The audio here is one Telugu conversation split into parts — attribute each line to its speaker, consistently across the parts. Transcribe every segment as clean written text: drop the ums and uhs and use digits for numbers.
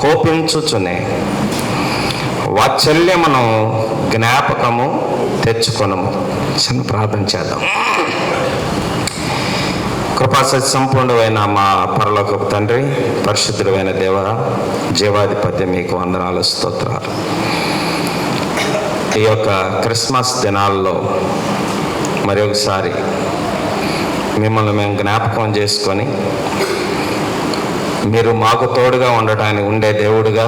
Speaker 1: కోపించుచునే వాత్సల్యమును జ్ఞాపకము తెచ్చుకొనుము. చిన్న ప్రార్థన చేద్దాం. కృపాసత్య సంపూర్ణమైన మా పరలోకపు తండ్రి, పరిశుద్ధుడైన దేవ, జీవాధిపతి, మీకు వందనాలు, స్తోత్రాలు. ఈ యొక్క క్రిస్మస్ దినాల్లో మరి ఒకసారి మిమ్మల్ని మేము జ్ఞాపకం చేసుకొని మీరు మాకు తోడుగా ఉండటానికి ఉండే దేవుడుగా,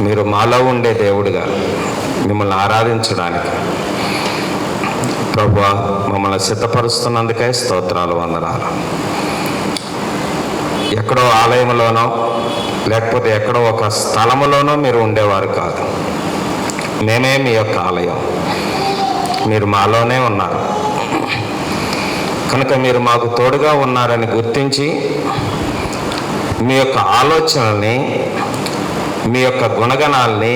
Speaker 1: మీరు మాలో ఉండే దేవుడుగా మిమ్మల్ని ఆరాధించడానికి ప్రభువా మమ్మల్ని సిద్ధపరుస్తున్నందుకే స్తోత్రాలు, వందనాలు. ఎక్కడో ఆలయంలోనో లేకపోతే ఎక్కడో ఒక స్థలములోనో మీరు ఉండేవారు కాదు. మేమే మీ యొక్క ఆలయం, మీరు మాలోనే ఉన్నారు. కనుక మీరు మాకు తోడుగా ఉన్నారని గుర్తించి మీ యొక్క ఆలోచనల్ని, మీ యొక్క గుణగణాల్ని,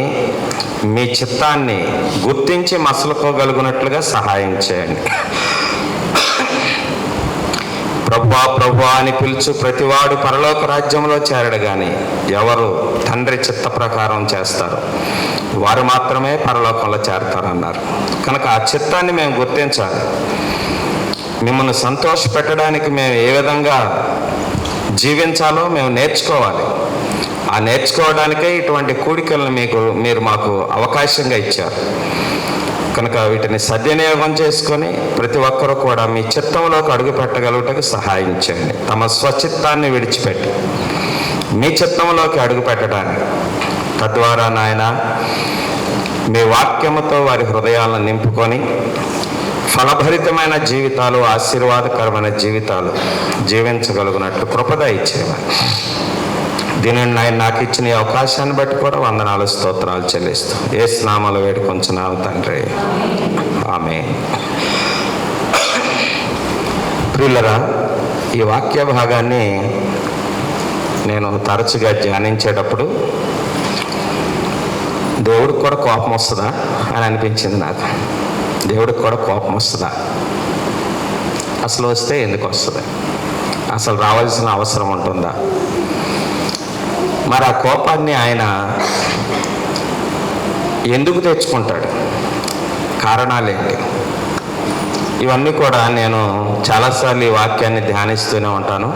Speaker 1: మీ చిత్తాన్ని గుర్తించి మసలుకోగలుగునట్లుగా సహాయం చేయండి. ప్రభువా ప్రభువా అని పిలుచు ప్రతివాడు పరలోక రాజ్యంలో చేరడు, కానీ ఎవరు తండ్రి చిత్త ప్రకారం చేస్తారు వారు మాత్రమే పరలోకంలో చేరతారన్నారు. కనుక ఆ చిత్తాన్ని మేము గుర్తించాలి. మిమ్మల్ని సంతోష పెట్టడానికి మేము ఏ విధంగా జీవించాలో మేము నేర్చుకోవాలి. ఆ నేర్చుకోవడానికే ఇటువంటి కూడికలను మీరు మాకు అవకాశంగా ఇచ్చారు. కనుక వీటిని సద్వినియోగం చేసుకొని ప్రతి ఒక్కరూ కూడా మీ చిత్తంలోకి అడుగు పెట్టగలుగుటకు సహాయం చేయండి. తమ స్వచిత్తాన్ని విడిచిపెట్టి మీ చిత్తంలోకి అడుగు పెట్టడానికి, తద్వారా నాయన మీ వాక్యముతో వారి హృదయాలను నింపుకొని ఫలభరితమైన జీవితాలు, ఆశీర్వాదకరమైన జీవితాలు జీవించగలుగునట్లు కృపద ఇచ్చేవారు. దీనిని ఆయన నాకు ఇచ్చిన ఈ అవకాశాన్ని బట్టి కూడా వందనాలు, స్తోత్రాలు చెల్లిస్తూ యేసు నామములో వేడుకొంచున్నాము తండ్రి, ఆమేన్. ప్రియులరా, ఈ వాక్య భాగాన్ని నేను తరచుగా ధ్యానించేటప్పుడు దేవుడికి కూడా కోపం వస్తుందా అని అనిపించింది నాకు. దేవుడికి కూడా కోపం వస్తుందా? అసలు వస్తే ఎందుకు వస్తుంది? అసలు రావాల్సిన అవసరం ఉంటుందా? మరి ఆ కోపాన్ని ఆయన ఎందుకు తెచ్చుకుంటాడు? కారణాలేంటి? ఇవన్నీ కూడా నేను చాలాసార్లు ఈ వాక్యాన్ని ధ్యానిస్తూనే ఉంటాను.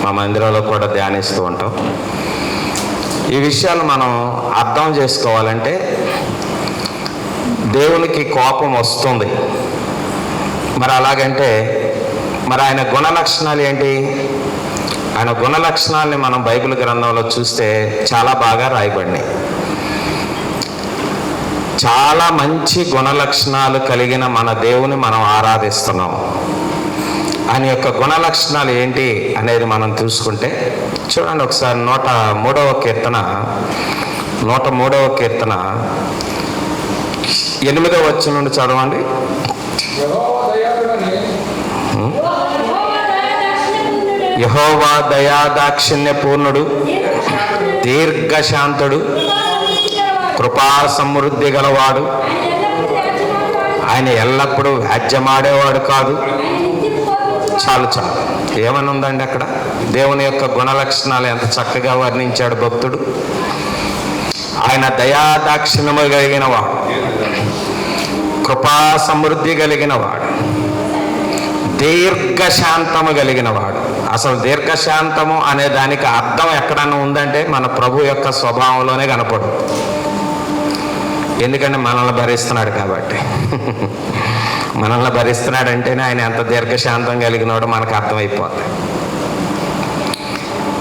Speaker 1: మా మందిరంలో కూడా ధ్యానిస్తూ ఉంటాం. ఈ విషయాలు మనం అర్థం చేసుకోవాలంటే దేవునికి కోపం వస్తుంది. మరి అలాగంటే మరి ఆయన గుణ లక్షణాలు ఏంటి? ఆయన గుణ లక్షణాలని మనం బైబిల్ గ్రంథంలో చూస్తే చాలా బాగా రాయబడినాయి. చాలా మంచి గుణ లక్షణాలు కలిగిన మన దేవుని మనం ఆరాధిస్తున్నాం. ఆయన యొక్క గుణ లక్షణాలు ఏంటి అనేది మనం చూసుకుంటే చూడండి ఒకసారి 103వ కీర్తన 8వ వచనం నుండి చదవండి. యెహోవా దయాదాక్షిణ్య పూర్ణుడు, దీర్ఘశాంతుడు, కృపా సమృద్ధి గలవాడు. ఆయన ఎల్లప్పుడూ వ్యాజ్యమాడేవాడు కాదు. చాలు ఏమని ఉందండి అక్కడ? దేవుని యొక్క గుణ లక్షణాలు ఎంత చక్కగా వర్ణించాడు భక్తుడు. ఆయన దయాదాక్షిణ్యము కలిగిన వాడు, కృపా సమృద్ధి కలిగిన వాడు, దీర్ఘశాంతము కలిగిన వాడు. అసలు దీర్ఘశాంతము అనే దానికి అర్థం ఎక్కడన్నా ఉందంటే మన ప్రభు యొక్క స్వభావంలోనే కనపడు. ఎందుకంటే మనల్ని భరిస్తున్నాడు కాబట్టి. మనల్ని భరిస్తున్నాడంటేనే ఆయన ఎంత దీర్ఘశాంతం కలిగినాడో మనకు అర్థమైపోతుంది.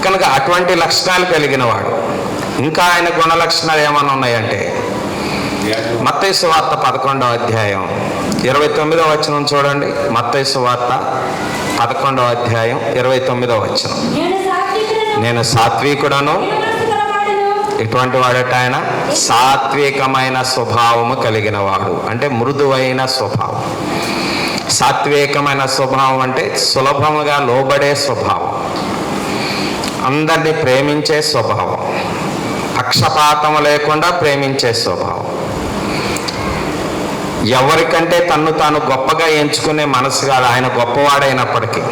Speaker 1: కనుక అటువంటి లక్షణాలు కలిగిన వాడు. ఇంకా ఆయన గుణ లక్షణాలు ఏమైనా ఉన్నాయంటే మత్తయి సువార్త 11వ అధ్యాయం 29వ వచనం చూడండి. మత్తయి సువార్త 11వ అధ్యాయం 29వ వచనం. నేను సాత్వికుడను. ఎటువంటి వాడట ఆయన? సాత్వికమైన స్వభావము కలిగిన వాడు. అంటే మృదువైన స్వభావం. సాత్వికమైన స్వభావం అంటే సులభముగా లోబడే స్వభావం, అందరినీ ప్రేమించే స్వభావం, పక్షపాతము లేకుండా ప్రేమించే స్వభావం, ఎవరికంటే తన్ను తాను గొప్పగా ఎంచుకునే మనసు కాదు. ఆయన గొప్పవాడైనప్పటికీ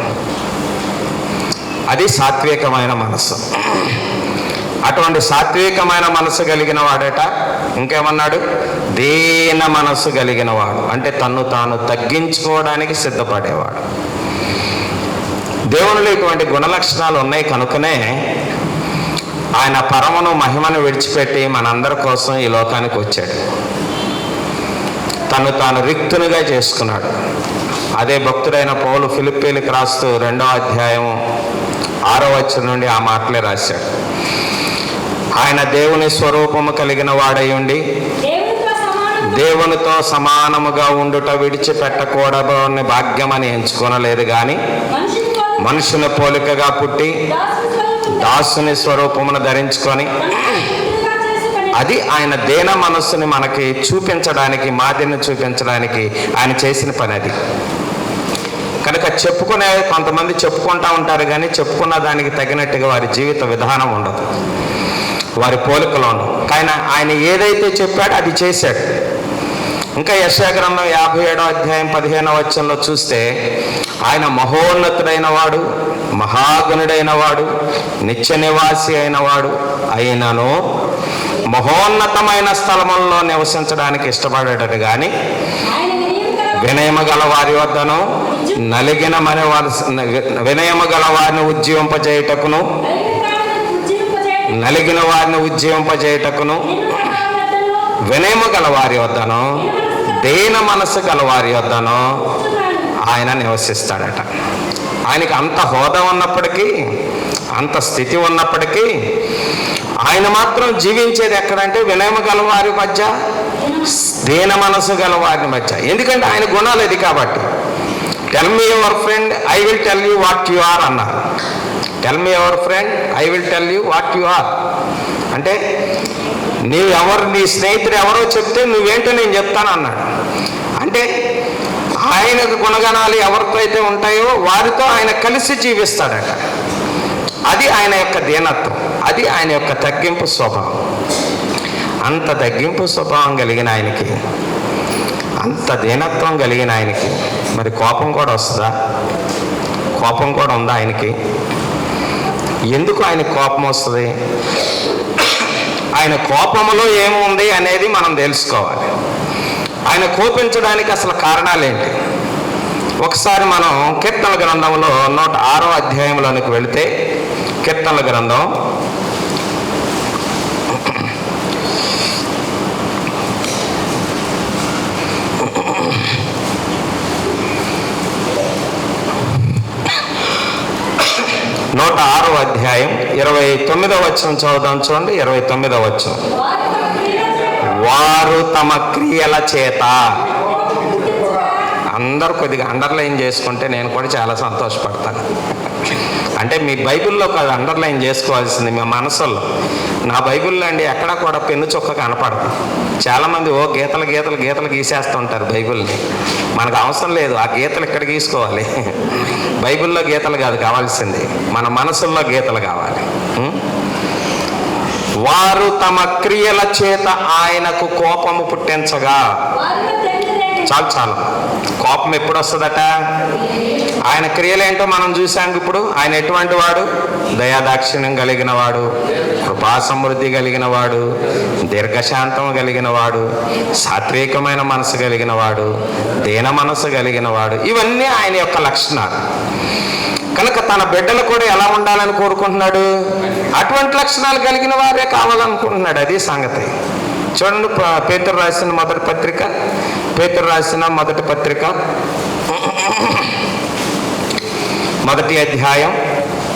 Speaker 1: అది సాత్వికమైన మనసు. అటువంటి సాత్వికమైన మనసు కలిగిన వాడట. ఇంకేమన్నాడు? దీన మనసు కలిగిన వాడు, అంటే తన్ను తాను తగ్గించుకోవడానికి సిద్ధపడేవాడు. దేవునిలో ఇటువంటి గుణలక్షణాలు ఉన్నాయి కనుకనే ఆయన పరమను మహిమను విడిచిపెట్టి మనందరి కోసం ఈ లోకానికి వచ్చాడు. తను తాను రిక్తునిగా చేసుకున్నాడు. అదే భక్తుడైన పౌలు ఫిలిప్పీలకు రాస్తూ 2వ అధ్యాయం 6వ వచనం నుండి ఆ మాటలే రాశాడు. ఆయన దేవుని స్వరూపము కలిగిన వాడై ఉండి దేవునితో సమానముగా ఉండుట విడిచిపెట్టకూడని భాగ్యమని ఎంచుకొనలేదు కానీ మనుషుని పోలికగా పుట్టి దాసుని స్వరూపమును ధరించుకొని, అది ఆయన దేన మనస్సుని మనకి చూపించడానికి, మాదిరిని చూపించడానికి ఆయన చేసిన పని అది. కనుక చెప్పుకునే కొంతమంది చెప్పుకుంటూ ఉంటారు కానీ చెప్పుకున్న దానికి తగినట్టుగా వారి జీవిత విధానం ఉండదు, వారి పోలికలు ఉండవు. కానీ ఆయన ఏదైతే చెప్పాడో అది చేశాడు. ఇంకా యెషయా గ్రంథం 57వ అధ్యాయం 15వ వచనంలో చూస్తే ఆయన మహోన్నతుడైన వాడు, మహాగుణుడైన వాడు, నిత్య నివాసి అయిన వాడు అయినను మహోన్నతమైన స్థలములలో నివసించడానికి ఇష్టపడాడు కానీ వినయము గల వారి వద్దను వినయము గల వారిని ఉజ్జీవింపజేయుటకును నలిగిన వారిని ఉజ్జీవింపజేయుటకును వినయము గల వారి వద్దను దేన మనసు గల వారి వద్దను ఆయన నివసిస్తాడట. ఆయనకి అంత హోదా ఉన్నప్పటికీ, అంత స్థితి ఉన్నప్పటికీ ఆయన మాత్రం జీవించేది ఎక్కడంటే వినయము గల వారి మధ్య, దేన మనసు గల వారి మధ్య. ఎందుకంటే ఆయన గుణాలు అది కాబట్టి. Tell me your friend, I will tell you what you are అన్నారు. Tell me your friend, I will tell you what you are అంటే నీ స్నేహితుడు ఎవరో చెప్తే నువ్వేంటో నేను చెప్తాను అన్నాడు. అంటే ఆయనకు గుణగణాలు ఎవరితో అయితే ఉంటాయో వారితో ఆయన కలిసి జీవిస్తాడట. అది ఆయన యొక్క దీనత్వం, అది ఆయన యొక్క తగ్గింపు స్వభావం. అంత తగ్గింపు స్వభావం కలిగిన ఆయనకి, అంత దీనత్వం కలిగిన ఆయనకి మరి కోపం కూడా వస్తుందా? కోపం కూడా ఉందా ఆయనకి? ఎందుకు ఆయన కోపం వస్తుంది? ఆయన కోపంలో ఏముంది అనేది మనం తెలుసుకోవాలి. ఆయన కోపించడానికి అసలు కారణాలేంటి? ఒకసారి మనం కీర్తనల గ్రంథంలో 106వ అధ్యాయంలోనికి వెళితే, కీర్తనల గ్రంథం 106వ అధ్యాయం 29వ వచనం చదువుదాం. చూడండి, 29వ వచనం. వారు తమ క్రియల చేత, అందరూ కొద్దిగా అండర్లైన్ చేసుకుంటే నేను కూడా చాలా సంతోషపడతాను. అంటే మీ బైబిల్లో కాదు అండర్లైన్ చేసుకోవాల్సింది, మీ మనసుల్లో. నా బైబిల్లో అండి ఎక్కడా కూడా పెన్ను చొక్క కనపడదు. చాలామంది గీతలు గీసేస్తూ ఉంటారు బైబిల్ని. మనకు అవసరం లేదు, ఆ గీతలు ఇక్కడ గీసుకోవాలి. బైబిల్లో గీతలు కాదు కావాల్సింది, మన మనసుల్లో గీతలు కావాలి. వారు తమ క్రియల చేత ఆయనకు కోపము పుట్టించగా, చాలు కోపం ఎప్పుడు వస్తుందట? ఆయన క్రియలేంటో మనం చూసాం. ఇప్పుడు ఆయన ఎటువంటి వాడు? దయాదాక్షిణ్యం కలిగిన వాడు, కృపా సమృద్ధి కలిగిన వాడు, దీర్ఘశాంతం కలిగిన వాడు, సాత్వికమైన మనసు కలిగిన వాడు, దీన మనసు కలిగిన వాడు. ఇవన్నీ ఆయన యొక్క లక్షణాలు. కనుక తన బిడ్డలు కూడా ఎలా ఉండాలని కోరుకుంటున్నాడు? అటువంటి లక్షణాలు కలిగిన వారే కావాలనుకుంటున్నాడు. అది సంగతి. చూడండి, పేతురు రాసిన మొదటి పత్రిక, మొదటి అధ్యాయం,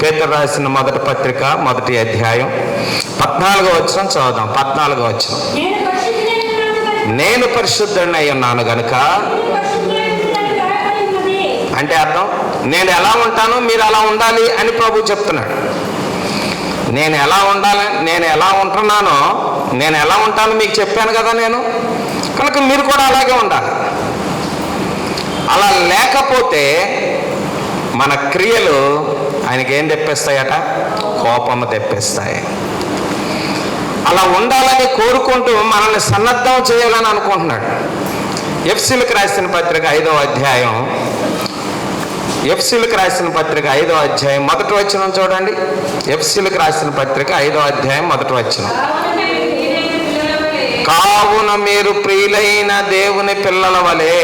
Speaker 1: పేతురు రాసిన మొదటి పత్రిక మొదటి అధ్యాయం 14వ వచనం చదువుదాం. 14వ వచనం. నేను పరిశుద్ధుడిని అయి ఉన్నాను గనుక, అంటే అర్థం నేను ఎలా ఉంటానో మీరు అలా ఉండాలి అని ప్రభు చెప్తున్నాడు. నేను ఎలా ఉండాలి, నేను ఎలా ఉంటున్నానో, నేను ఎలా ఉంటానో మీకు చెప్పాను కదా నేను. కనుక మీరు కూడా అలాగే ఉండాలి. అలా లేకపోతే మన క్రియలు ఆయనకి ఏం తెప్పిస్తాయట? కోపము తెప్పిస్తాయి. అలా ఉండాలని కోరుకుంటూ మనల్ని సన్నద్ధం చేయాలని అనుకుంటున్నాడు. ఎఫెసీయులకు రాసిన పత్రిక 5వ అధ్యాయం ఎఫెసీయులకు రాసిన పత్రిక 5వ అధ్యాయం 1వ వచనం చూడండి. ఎఫెసీయులకు రాసిన పత్రిక 5వ అధ్యాయం 1వ వచనం. కావున మీరు ప్రియులైన దేవుని పిల్లల వలె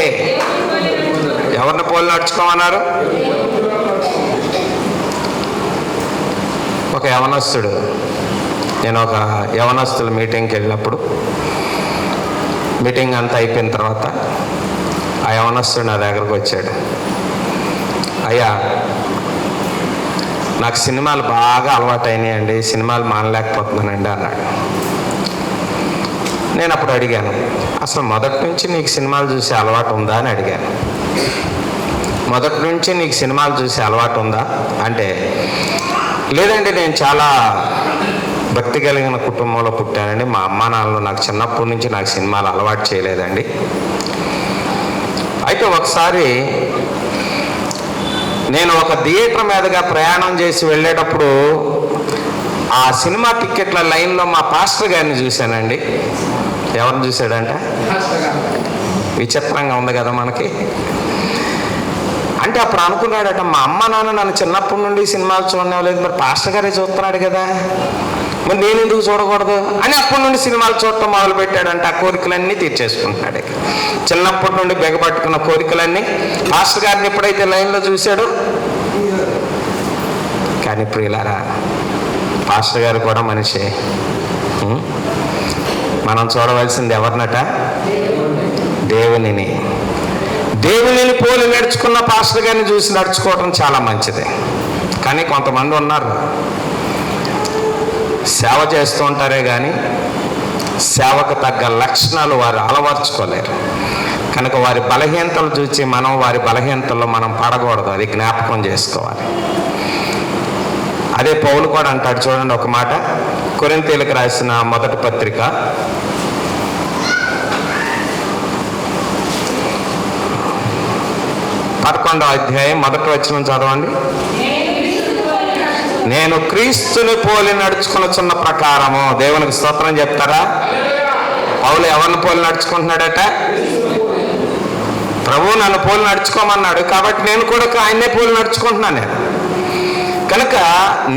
Speaker 1: ఎవరిని పోలి నడుచుకోమన్నారు? ఒక యవనస్తుడు, నేను ఒక యవనస్తుల మీటింగ్కి వెళ్ళినప్పుడు, మీటింగ్ అంతా అయిపోయిన తర్వాత ఆ యవనస్తుడు నా దగ్గరకు వచ్చాడు. అయ్యా, నాకు సినిమాలు బాగా అలవాటు అయినాయండి, సినిమాలు మానలేకపోతున్నానండి అన్నాడు. నేను అప్పుడు అడిగాను, అసలు మొదటి నుంచి నీకు సినిమాలు చూసే అలవాటు ఉందా అని అడిగాను. మొదటి నుంచి నీకు సినిమాలు చూసే అలవాటు ఉందా అంటే, లేదండి, నేను చాలా భక్తి కలిగిన కుటుంబంలో పుట్టానండి, మా అమ్మ నాన్నలు నాకు చిన్నప్పటి నుంచి నాకు సినిమాలు అలవాటు చేయలేదండి. అయితే ఒకసారి నేను ఒక థియేటర్ మీదుగా ప్రయాణం చేసి వెళ్ళేటప్పుడు ఆ సినిమా టిక్కెట్ల లైన్లో మా పాస్టర్ గారిని చూశానండి. ఎవరిని చూశాడంట? విచిత్రంగా ఉంది కదా మనకి. అంటే అప్పుడు అనుకున్నాడట, మా అమ్మ నాన్న నన్ను చిన్నప్పటి నుండి సినిమాలు చూడలేదు, మరి పాస్టర్ గారే చూస్తున్నాడు కదా, మరి నేను ఎందుకు చూడకూడదు అని అప్పటి నుండి సినిమాలు చూడటం మొదలుపెట్టాడంట. ఆ కోరికలన్నీ తీర్చేసుకుంటున్నాడు. చిన్నప్పటి నుండి బెగపట్టుకున్న కోరికలన్నీ పాస్టర్ గారిని ఎప్పుడైతే లైన్లో చూశాడో. కానీ ప్రియులారా, పాస్టర్ గారు కూడా మనిషే. మనం చూడవలసింది ఎవరినట? దేవునిని. దేవునిని పోలి నడుచుకున్న పాస్టర్ గారిని చూసి నడుచుకోవడం చాలా మంచిది. కానీ కొంతమంది ఉన్నారు, సేవ చేస్తూ ఉంటారే కానీ సేవకు తగ్గ లక్షణాలు వారు అలవర్చుకోలేరు. కనుక వారి బలహీనతలు చూసి మనం వారి బలహీనతల్లో మనం పడకూడదు, అది జ్ఞాపకం చేసుకోవాలి. అదే పౌలు కూడా అంటాడు చూడండి ఒక మాట, కొరింథీయులకు రాసిన మొదటి పత్రిక 11వ అధ్యాయం 1వ వచనం చదవండి. నేను క్రీస్తుని పోలి నడుచుకున్న ప్రకారము. దేవునికి స్తోత్రం చెప్తారా? పౌలు ఎవరిని పోలి నడుచుకుంటున్నాడట? ప్రభు నన్ను పోలి నడుచుకోమన్నాడు కాబట్టి నేను కూడా ఆయన్నే పోలి నడుచుకుంటున్నాను. కనుక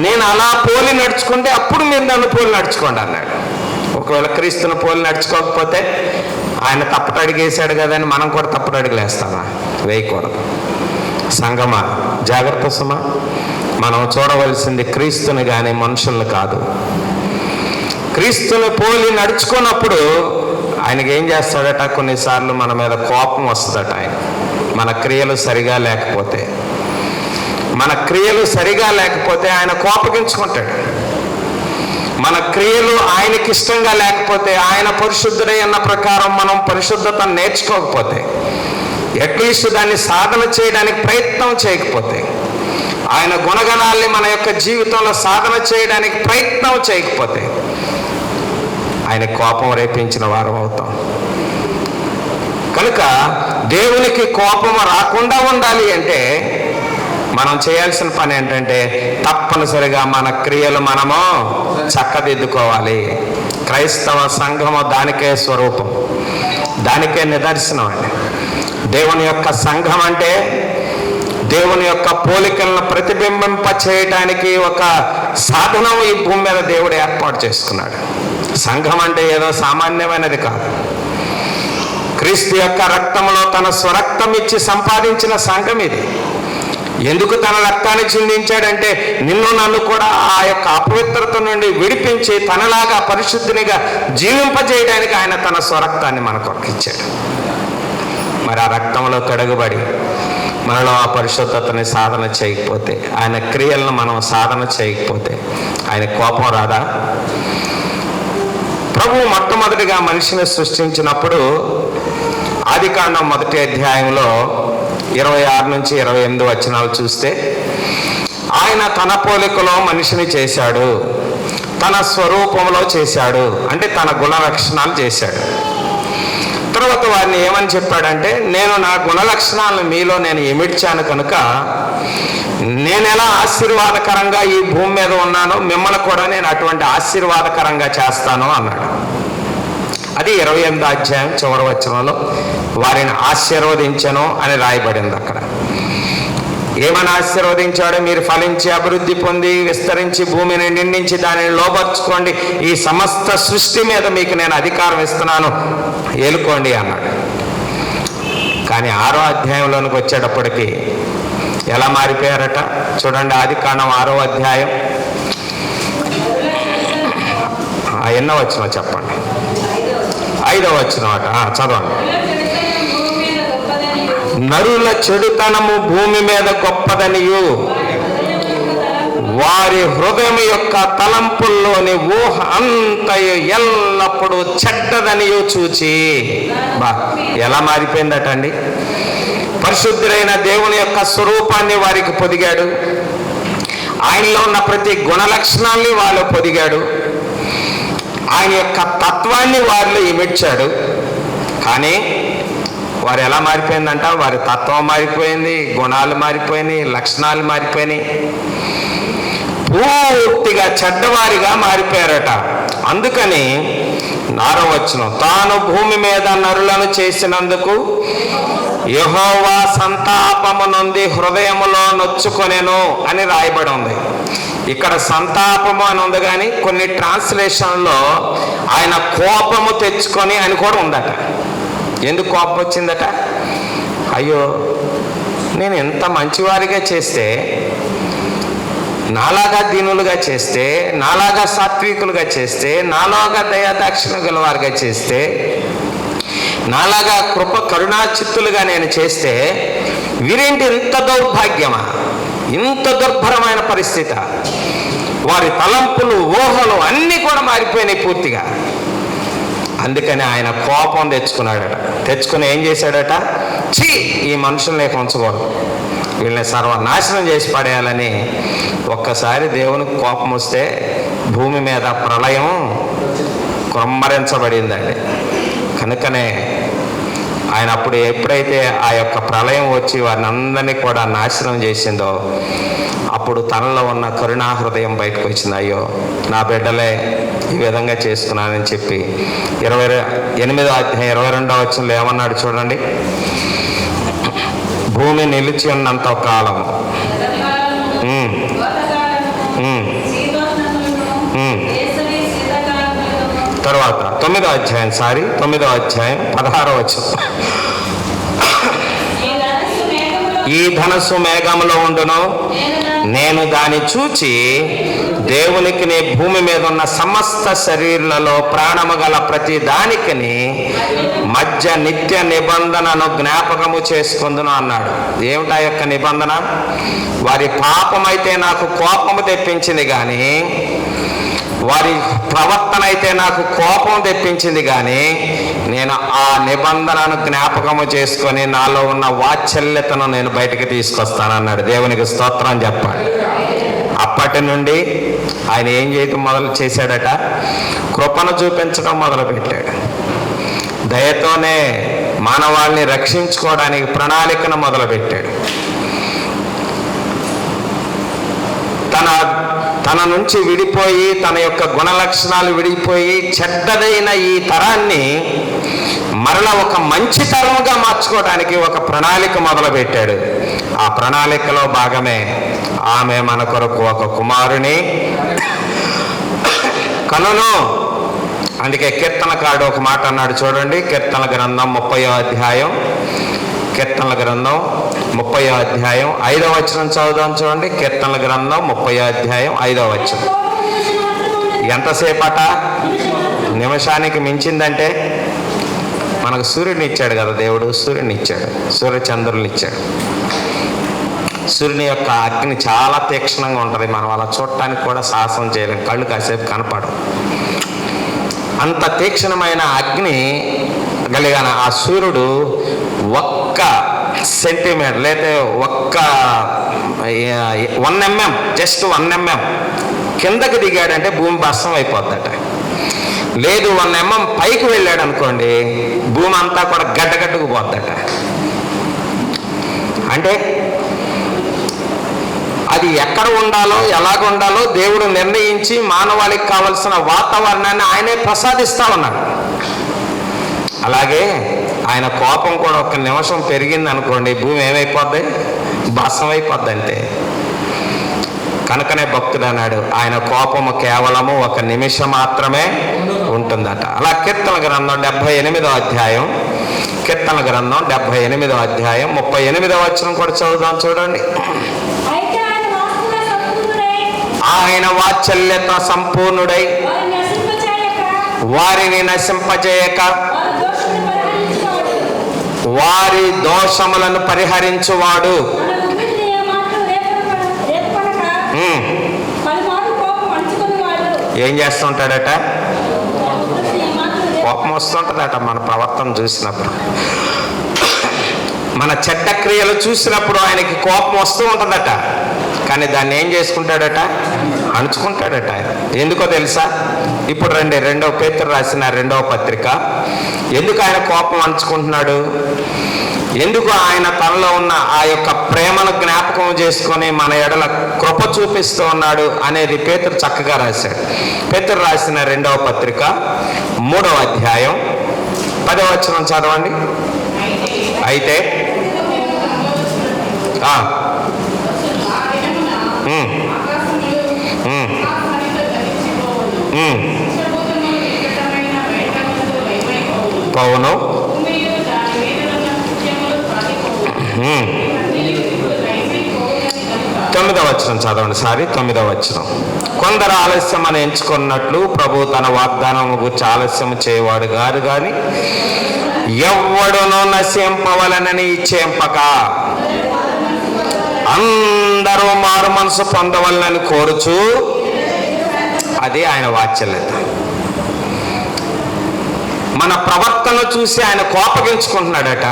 Speaker 1: నేను అలా పోలి నడుచుకుంటే అప్పుడు మీరు నన్ను పోలి నడుచుకోండి అన్నాడు. ఒకవేళ క్రీస్తుని పోలి నడుచుకోకపోతే ఆయన తప్పుడు అడిగేశాడు కదా అని మనం కూడా తప్పుడు అడుగులేస్తామా? వేయకూడదు. సంగమా, జాగ్రత్త సుమా. మనం చూడవలసింది క్రీస్తుని కానీ మనుషుల్ని కాదు. క్రీస్తుని పోలి నడుచుకున్నప్పుడు ఆయనకి ఏం చేస్తాడట? కొన్నిసార్లు మన మీద కోపం వస్తుందట. ఆయన మన క్రియలు సరిగా లేకపోతే, ఆయన కోపగించుకుంటాడు. మన క్రియలు ఆయనకి ఇష్టంగా లేకపోతే, ఆయన పరిశుద్ధుడై అన్న ప్రకారం మనం పరిశుద్ధతను నేర్చుకోకపోతే, అట్లీస్ట్ దాన్ని సాధన చేయడానికి ప్రయత్నం చేయకపోతే, ఆయన గుణగణాల్ని మన యొక్క జీవితంలో సాధన చేయడానికి ప్రయత్నం చేయకపోతే ఆయన కోపం రేపించిన వారం అవుతాం. కనుక దేవునికి కోపం రాకుండా ఉండాలి అంటే మనం చేయాల్సిన పని ఏంటంటే తప్పనిసరిగా మన క్రియలు మనము చక్కదిద్దుకోవాలి. క్రైస్తవ సంఘము దానికే స్వరూపం, దానికే నిదర్శనం అండి. దేవుని యొక్క సంఘం అంటే దేవుని యొక్క పోలికలను ప్రతిబింబింప చేయడానికి ఒక సాధనం ఈ భూమి మీద దేవుడు ఏర్పాటు చేసుకున్నాడు. సంఘం అంటే ఏదో సామాన్యమైనది కాదు. క్రీస్తు యొక్క రక్తంలో తన స్వరక్తం ఇచ్చి సంపాదించిన సంఘం ఇది. ఎందుకు తన రక్తాన్ని చిందించాడంటే నిన్ను నన్ను కూడా ఆ యొక్క అపవిత్రత నుండి విడిపించి తనలాగా పరిశుద్ధినిగా జీవింపజేయడానికి ఆయన తన స్వరక్తాన్ని మన కొరకు ఇచ్చాడు. మరి ఆ రక్తంలో కడగబడి మనలో ఆ పరిశుద్ధతని సాధన చేయకపోతే, ఆయన క్రియలను మనం సాధన చేయకపోతే ఆయన కోపం రాదా? ప్రభువు మొట్టమొదటిగా మనిషిని సృష్టించినప్పుడు ఆదికాండం 1వ అధ్యాయంలో 26 నుంచి 28 వచనాలు చూస్తే, ఆయన తన పోలికలో మనిషిని చేశాడు, తన స్వరూపంలో చేశాడు, అంటే తన గుణ లక్షణాలు చేశాడు. తర్వాత వారిని ఏమని చెప్పాడంటే, నేను నా గుణ లక్షణాలను మీలో నేను ఇమిడ్చాను కనుక నేను ఎలా ఆశీర్వాదకరంగా ఈ భూమి మీద ఉన్నానో మిమ్మల్ని కూడా నేను అటువంటి ఆశీర్వాదకరంగా చేస్తాను అన్నాడు. అది 28వ అధ్యాయం చివరి వచనంలో వారిని ఆశీర్వదించను అని రాయబడింది. అక్కడ ఏమని ఆశీర్వదించాడో, మీరు ఫలించి అభివృద్ధి పొంది విస్తరించి భూమిని నిండించి దానిని లోపరుచుకోండి, ఈ సమస్త సృష్టి మీద మీకు నేను అధికారం ఇస్తున్నాను, ఏలుకోండి అన్నాడు. కానీ 6వ అధ్యాయంలోనికి వచ్చేటప్పటికి ఎలా మారిపోయారట చూడండి. ఆదికాండం 6వ అధ్యాయం ఎన్నో వచ్చిన చెప్పండి. 5వ వచ్చిన చదవండి. నరుల చెడుతనము భూమి మీద గొప్పదనియు వారి హృదయం యొక్క తలంపుల్లోని ఊహ అంతయు ఎల్లప్పుడూ చెడ్డదనియు చూచి. ఎలా మారిపోయిందట అండి. పరిశుద్ధులైన దేవుని యొక్క స్వరూపాన్ని వారికి పొదిగాడు, ఆయనలో ఉన్న ప్రతి గుణ లక్షణాన్ని వాళ్ళు పొదిగాడు, ఆయన యొక్క తత్వాన్ని వారిలో ఇమిడ్చాడు. కానీ వారు ఎలా మారిపోయిందంట, వారి తత్వం మారిపోయింది, గుణాలు మారిపోయినాయి, లక్షణాలు మారిపోయినాయి, పూర్తిగా చెడ్డవారిగా మారిపోయారట. అందుకని 6వ వచనం, తాను భూమి మీద నరులను చేసినందుకు యెహోవా సంతాపము నొంది హృదయములో నొచ్చుకొనెను అని రాయబడి ఉంది. ఇక్కడ సంతాపము అని ఉంది, కానీ కొన్ని ట్రాన్స్లేషన్లో ఆయన కోపము తెచ్చుకొని అని కూడా ఉందట. ఎందుకు కోపం వచ్చిందట? అయ్యో, నేను ఎంత మంచివారిగా చేస్తే, నాలాగా దీనులుగా చేస్తే, నాలాగా సాత్వికులుగా చేస్తే, నాలాగా దయాదాక్షిణ గలవారుగా చేస్తే, నాలాగా కృప కరుణాచిత్తులుగా నేను చేస్తే, వీరేంటి ఇంత దౌర్భాగ్యమా, ఇంత దుర్భరమైన పరిస్థితి. వారి తలంపులు ఊహలు అన్నీ కూడా మారిపోయినాయి పూర్తిగా. అందుకని ఆయన కోపం తెచ్చుకున్నాడట. తెచ్చుకుని ఏం చేశాడట, ఛీ, ఈ మనుషుల్ని ఉంచకూడదు, వీళ్ళని సర్వనాశనం చేసి పడేయాలని ఒక్కసారి దేవునికి కోపం వస్తే భూమి మీద ప్రళయం కుమ్మరించబడిందండి. కనుకనే ఆయన అప్పుడు ఎప్పుడైతే ఆ యొక్క ప్రళయం వచ్చి వారిని అందరినీ కూడా నాశనం చేసిందో, అప్పుడు తనలో ఉన్న కరుణా హృదయం బయటకు వచ్చింది. అయ్యో, నా బిడ్డలే ఈ విధంగా చేసుకున్నానని చెప్పి 28వ అధ్యాయం 22వ వచనంలో ఏమన్నాడు చూడండి. భూమి నిలిచి ఉన్నంత కాలము, తర్వాత 9వ అధ్యాయం 16వ వచనం, ఈ ధనస్సు మేఘములో ఉండును, నేను దాన్ని చూచి దేవునికి నీ భూమి మీద ఉన్న సమస్త శరీరాలలో ప్రాణము గల ప్రతి దానికి మధ్య నిత్య నిబంధనను జ్ఞాపకము చేసుకుందును అన్నాడు. ఏమిటా యొక్క నిబంధన? వారి పాపమైతే నాకు కోపము తెప్పించింది, కానీ వారి ప్రవర్తన అయితే నాకు కోపం తెప్పించింది, కానీ నేను ఆ నిబంధనను జ్ఞాపకము చేసుకొని నాలో ఉన్న వాత్సల్యతను నేను బయటికి తీసుకొస్తానన్నాడు. దేవునికి స్తోత్రం చెప్పాలి. అప్పటి నుండి ఆయన ఏం చేయటం మొదలు చేశాడట, కృపను చూపించడం మొదలుపెట్టాడు. దయతోనే మానవాళిని రక్షించుకోవడానికి ప్రణాళికను మొదలుపెట్టాడు. తన నుంచి విడిపోయి, తన యొక్క గుణ లక్షణాలు విడిపోయి చెడ్డదైన ఈ తరాన్ని మరలా ఒక మంచి తరముగా మార్చుకోవడానికి ఒక ప్రణాళిక మొదలుపెట్టాడు. ఆ ప్రణాళికలో భాగమే ఆమె మన కొరకు ఒక కుమారుని కనును. అందుకే కీర్తనకారుడు ఒక మాట అన్నాడు చూడండి. కీర్తనల గ్రంథం 30వ అధ్యాయం 5వ వచనం చదువుదాం చూడండి. కీర్తనల గ్రంథం 30వ అధ్యాయం 5వ వచనం. ఎంతసేపట? నిమిషానికి మించిందంటే మనకు సూర్యుడిని ఇచ్చాడు కదా దేవుడు. సూర్యుడిని ఇచ్చాడు, సూర్యచంద్రుల్ని ఇచ్చాడు. సూర్యుని యొక్క అగ్ని చాలా తీక్షణంగా ఉంటుంది. మనం అలా చూడటానికి కూడా సాహసం చేయలేం, కళ్ళు కాసేపు కనపడవు. అంత తీక్షణమైన అగ్ని కలిగిన ఆ సూర్యుడు 1 సెంటీమీటర్ లేదా 1 mm, జస్ట్ 1 mm కిందకి దిగాడంటే భూమి భస్మం అయిపోద్దట. లేదు 1 mm పైకి వెళ్ళాడు అనుకోండి, భూమి అంతా కూడా గడ్డగడ్డకు పోద్దట. అంటే అది ఎక్కడ ఉండాలో, ఎలాగ ఉండాలో దేవుడు నిర్ణయించి మానవాళికి కావలసిన వాతావరణాన్ని ఆయనే ప్రసాదిస్తా ఉన్నాడు. అలాగే ఆయన కోపం కూడా 1 నిమిషం పెరిగింది అనుకోండి, భూమి ఏమైపోద్ది? భస్మం అయిపోద్ది అంతే. కనుకనే భక్తుడు అన్నాడు, ఆయన కోపము కేవలము ఒక నిమిషం మాత్రమే ఉంటుందట. అలా కీర్తన గ్రంథం 78వ అధ్యాయం, కీర్తన గ్రంథం 78వ అధ్యాయం 38వ వచనం కూడా చదువుదాం, చూడండి. ఆయన వాత్సల్యత సంపూర్ణుడై వారిని నశింపజేయక వారి దోషములను పరిహరించువాడు. ఏం చేస్తుంటాడట? కోపం వస్తుంటుందట మన ప్రవర్తన చూసినప్పుడు, మన చెడ్డ క్రియలు చూసినప్పుడు ఆయనకి కోపం వస్తూ ఉంటుందట. కానీ దాన్ని ఏం చేసుకుంటాడట? అణుచుకుంటాడట ఆయన. ఎందుకో తెలుసా? ఇప్పుడు రండి, 2వ పేతురు రాసిన 2వ పత్రిక. ఎందుకు ఆయన కోపం అణుచుకుంటున్నాడు? ఎందుకు ఆయన తనలో ఉన్న ఆ యొక్క ప్రేమను జ్ఞాపకం చేసుకొని మన ఎడల కృప చూపిస్తూ ఉన్నాడు అనేది పేతురు చక్కగా రాశాడు. పేతురు రాసిన 2వ పత్రిక 3వ అధ్యాయం 10వ వచనం చదవండి. అయితే పౌను 9వ వచనం చదవండి. 9వ వచనం. కొందరు ఆలస్యం అని ఎంచుకున్నట్లు ప్రభు తన వాగ్దానం గురించి ఆలస్యం చేయవాడు గారు గాని ఎవ్వడునో నశింపవలనని ఇచ్చేంపక అందరూ మారు మనసు పొందవలనని కోరుచు. అది ఆయన వాత్సల్యత. మన ప్రవర్తన చూసి ఆయన కోపగించుకుంటున్నాడట,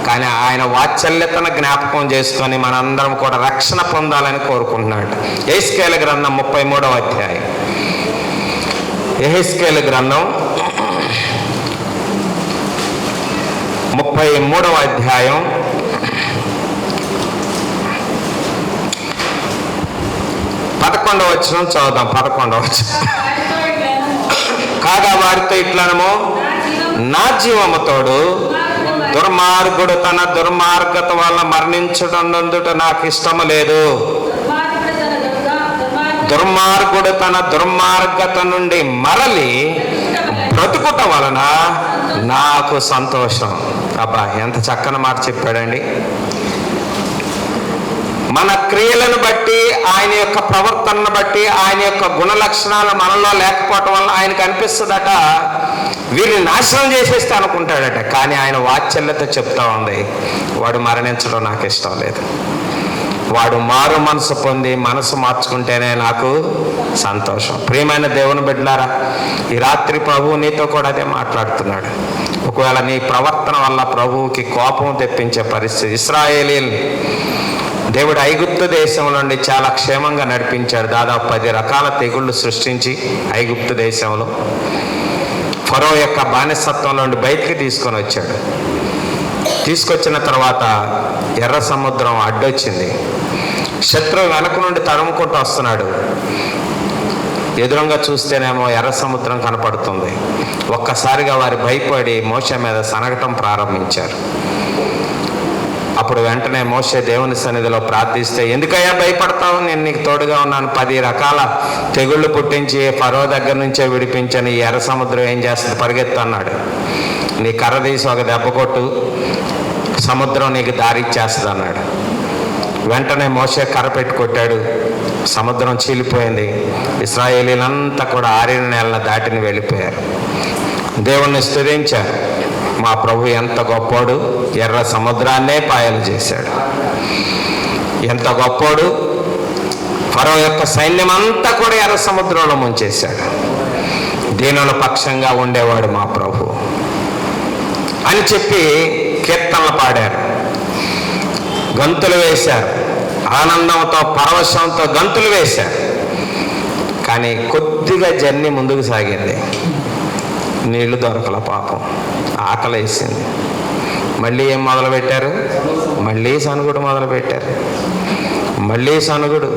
Speaker 1: కానీ ఆయన వాత్సల్యతను జ్ఞాపకం చేసుకొని మనందరం కూడా రక్షణ పొందాలని కోరుకుంటున్నాడు. యెహెజ్కేలు గ్రంథం 33వ అధ్యాయం. యెహెజ్కేలు గ్రంథం 33వ అధ్యాయం 11వ వచనం చదువుదాం. 11వ వచనం. కాగా వారితో ఇట్లనము, నా జీవముతోడు దుర్మార్గుడు తన దుర్మార్గత వల్ల మరణించుటందుట నాకు ఇష్టము లేదు. దుర్మార్గుడు తన దుర్మార్గత నుండి మరలి బ్రతుకుట వలన నాకు సంతోషం. అబ్బా, ఎంత చక్కని మాట చెప్పాడండి. మన క్రియలను బట్టి, ఆయన యొక్క ప్రవర్తనను బట్టి, ఆయన యొక్క గుణ లక్షణాలు మనలో లేకపోవటం వల్ల ఆయనకు అనిపిస్తుందట వీరిని నాశనం చేసేస్తే అనుకుంటాడట. కానీ ఆయన వాత్సల్యత చెప్తా ఉంది, వాడు మరణించడం నాకు ఇష్టం లేదు. వాడు మారు మనసు పొంది మనసు మార్చుకుంటేనే నాకు సంతోషం. ప్రియమైన దేవుని బిడ్డలారా, ఈ రాత్రి ప్రభువు నీతో కూడా అదే మాట్లాడుతున్నాడు. ఒకవేళ నీ ప్రవర్తన వల్ల ప్రభువుకి కోపం తెప్పించే పరిస్థితి. ఇశ్రాయేలీయులు దేవుడు ఐగుప్తు దేశం నుండి చాలా క్షేమంగా నడిపించాడు. దాదాపు 10 రకాల తెగుళ్ళు సృష్టించి ఐగుప్తు దేశంలో ఫరో యొక్క బానిసత్వం నుండి బయటికి తీసుకొని వచ్చాడు. తీసుకొచ్చిన తర్వాత ఎర్ర సముద్రం అడ్డొచ్చింది. శత్రువు వెనక నుండి తరుముకుంటూ వస్తున్నాడు. ఎదురుగా చూస్తేనేమో ఎర్ర సముద్రం కనపడుతుంది. ఒక్కసారిగా వారు భయపడి మోషే మీద సనగటం ప్రారంభించారు. అప్పుడు వెంటనే మోషే దేవుని సన్నిధిలో ప్రార్థిస్తే, ఎందుకయ్యా భయపడతావు, నేను నీకు తోడుగా ఉన్నాను. 10 రకాల తెగుళ్ళు పుట్టించి ఫరో దగ్గర నుంచే విడిపించని ఈ ఎర్ర సముద్రం ఏం చేస్తుంది, పరిగెత్తు అన్నాడు. నీ కర్ర తీసి ఒక దెబ్బ కొట్టు, సముద్రం నీకు దారి ఇచ్చేస్తుంది అన్నాడు. వెంటనే మోషే కర్ర పెట్టి కొట్టాడు. సముద్రం చీలిపోయింది. ఇశ్రాయేలీలంతా కూడా 6 నెలల దాటిని వెళ్ళిపోయారు. దేవుణ్ణి స్తుతించారు. మా ప్రభు ఎంత గొప్పోడు, ఎర్ర సముద్రాన్నే పాయలు చేశాడు. ఎంత గొప్పోడు, ఫరో యొక్క సైన్యం అంతా కూడా ఎర్ర సముద్రంలో ముంచేశాడు. దీనుల పక్షంగా ఉండేవాడు మా ప్రభు అని చెప్పి కీర్తనలు పాడారు, గంతులు వేశారు, ఆనందంతో పరవశంతో గంతులు వేశారు. కానీ కొద్దిగా జర్నీ ముందుకు సాగింది. నీళ్లు దొరకల, పాపం ఆకలి వేసింది. మళ్ళీ ఏం మొదలుపెట్టారు, మళ్ళీ సనుగుడు మొదలుపెట్టారు. మళ్ళీ సనుగుడు,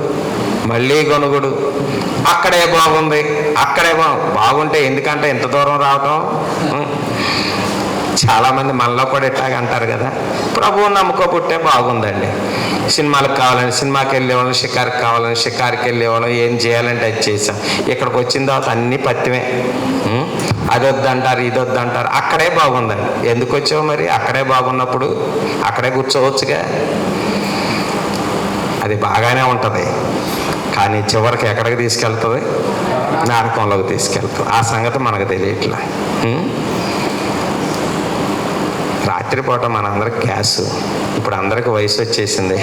Speaker 1: మళ్ళీ గొనుగుడు. అక్కడే బాగుంది, అక్కడే బాగుంటే ఎందుకంటే ఇంత దూరం రావటం. చాలామంది మనలో కూడా ఇట్లాగ అంటారు కదా, ప్రభువు నమ్ముకోబుట్టే బాగుందండి. సినిమాలకు కావాలని సినిమాకి వెళ్ళేవాళ్ళం, షికారుకి కావాలని షికారుకి వెళ్ళేవాళ్ళం, ఏం చేయాలంటే అది చేసాం. ఇక్కడికి వచ్చిన తర్వాత అన్నీ పత్తిమే. అది వద్దంటారు, ఇది వద్దంటారు. అక్కడే బాగుందండి. ఎందుకు వచ్చావు మరి? అక్కడే బాగున్నప్పుడు అక్కడే కూర్చోవచ్చుగా. అది బాగానే ఉంటుంది, కానీ చివరికి ఎక్కడికి తీసుకెళ్తుంది? నరకంలోకి తీసుకెళ్తుంది. ఆ సంగతి మనకు తెలియట్లా. రాత్రిపూట మనందరికి గ్యాస్, ఇప్పుడు అందరికి వయసు వచ్చేసింది.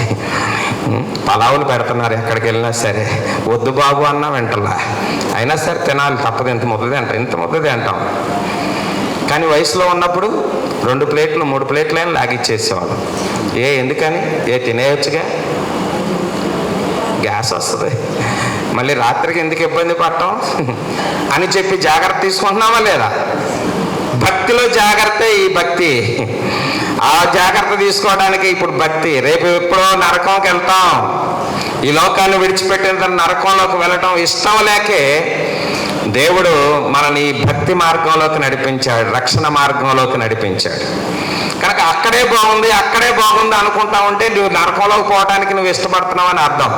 Speaker 1: పలావులు పెడుతున్నారు ఎక్కడికి వెళ్ళినా సరే. వద్దు బాబు అన్నా వెంటలా, అయినా సరే తినాలి, తప్పదు. ఇంత ముద్దది అంటాం. కానీ వయసులో ఉన్నప్పుడు 2 ప్లేట్లు 3 ప్లేట్లు అయినా లాగిచ్చేసేవాళ్ళం. ఎందుకని? తినేయొచ్చుగా, గ్యాస్ వస్తుంది. మళ్ళీ రాత్రికి ఎందుకు ఇబ్బంది పడటం అని చెప్పి జాగ్రత్త తీసుకుంటున్నామా లేదా? భక్తిలో జాగ్రత్త. ఈ భక్తి, ఆ జాగ్రత్త తీసుకోవడానికి ఇప్పుడు భక్తి. రేపు ఎప్పుడో నరకంకి వెళ్తాం. ఈ లోకాన్ని విడిచిపెట్టిన నరకంలోకి వెళ్ళటం ఇష్టం లేకే దేవుడు మనని ఈ భక్తి మార్గంలోకి నడిపించాడు, రక్షణ మార్గంలోకి నడిపించాడు. కనుక అక్కడే బాగుంది అనుకుంటా ఉంటే నువ్వు నరకంలోకి పోవటానికి నువ్వు ఇష్టపడుతున్నావు అని అర్థం.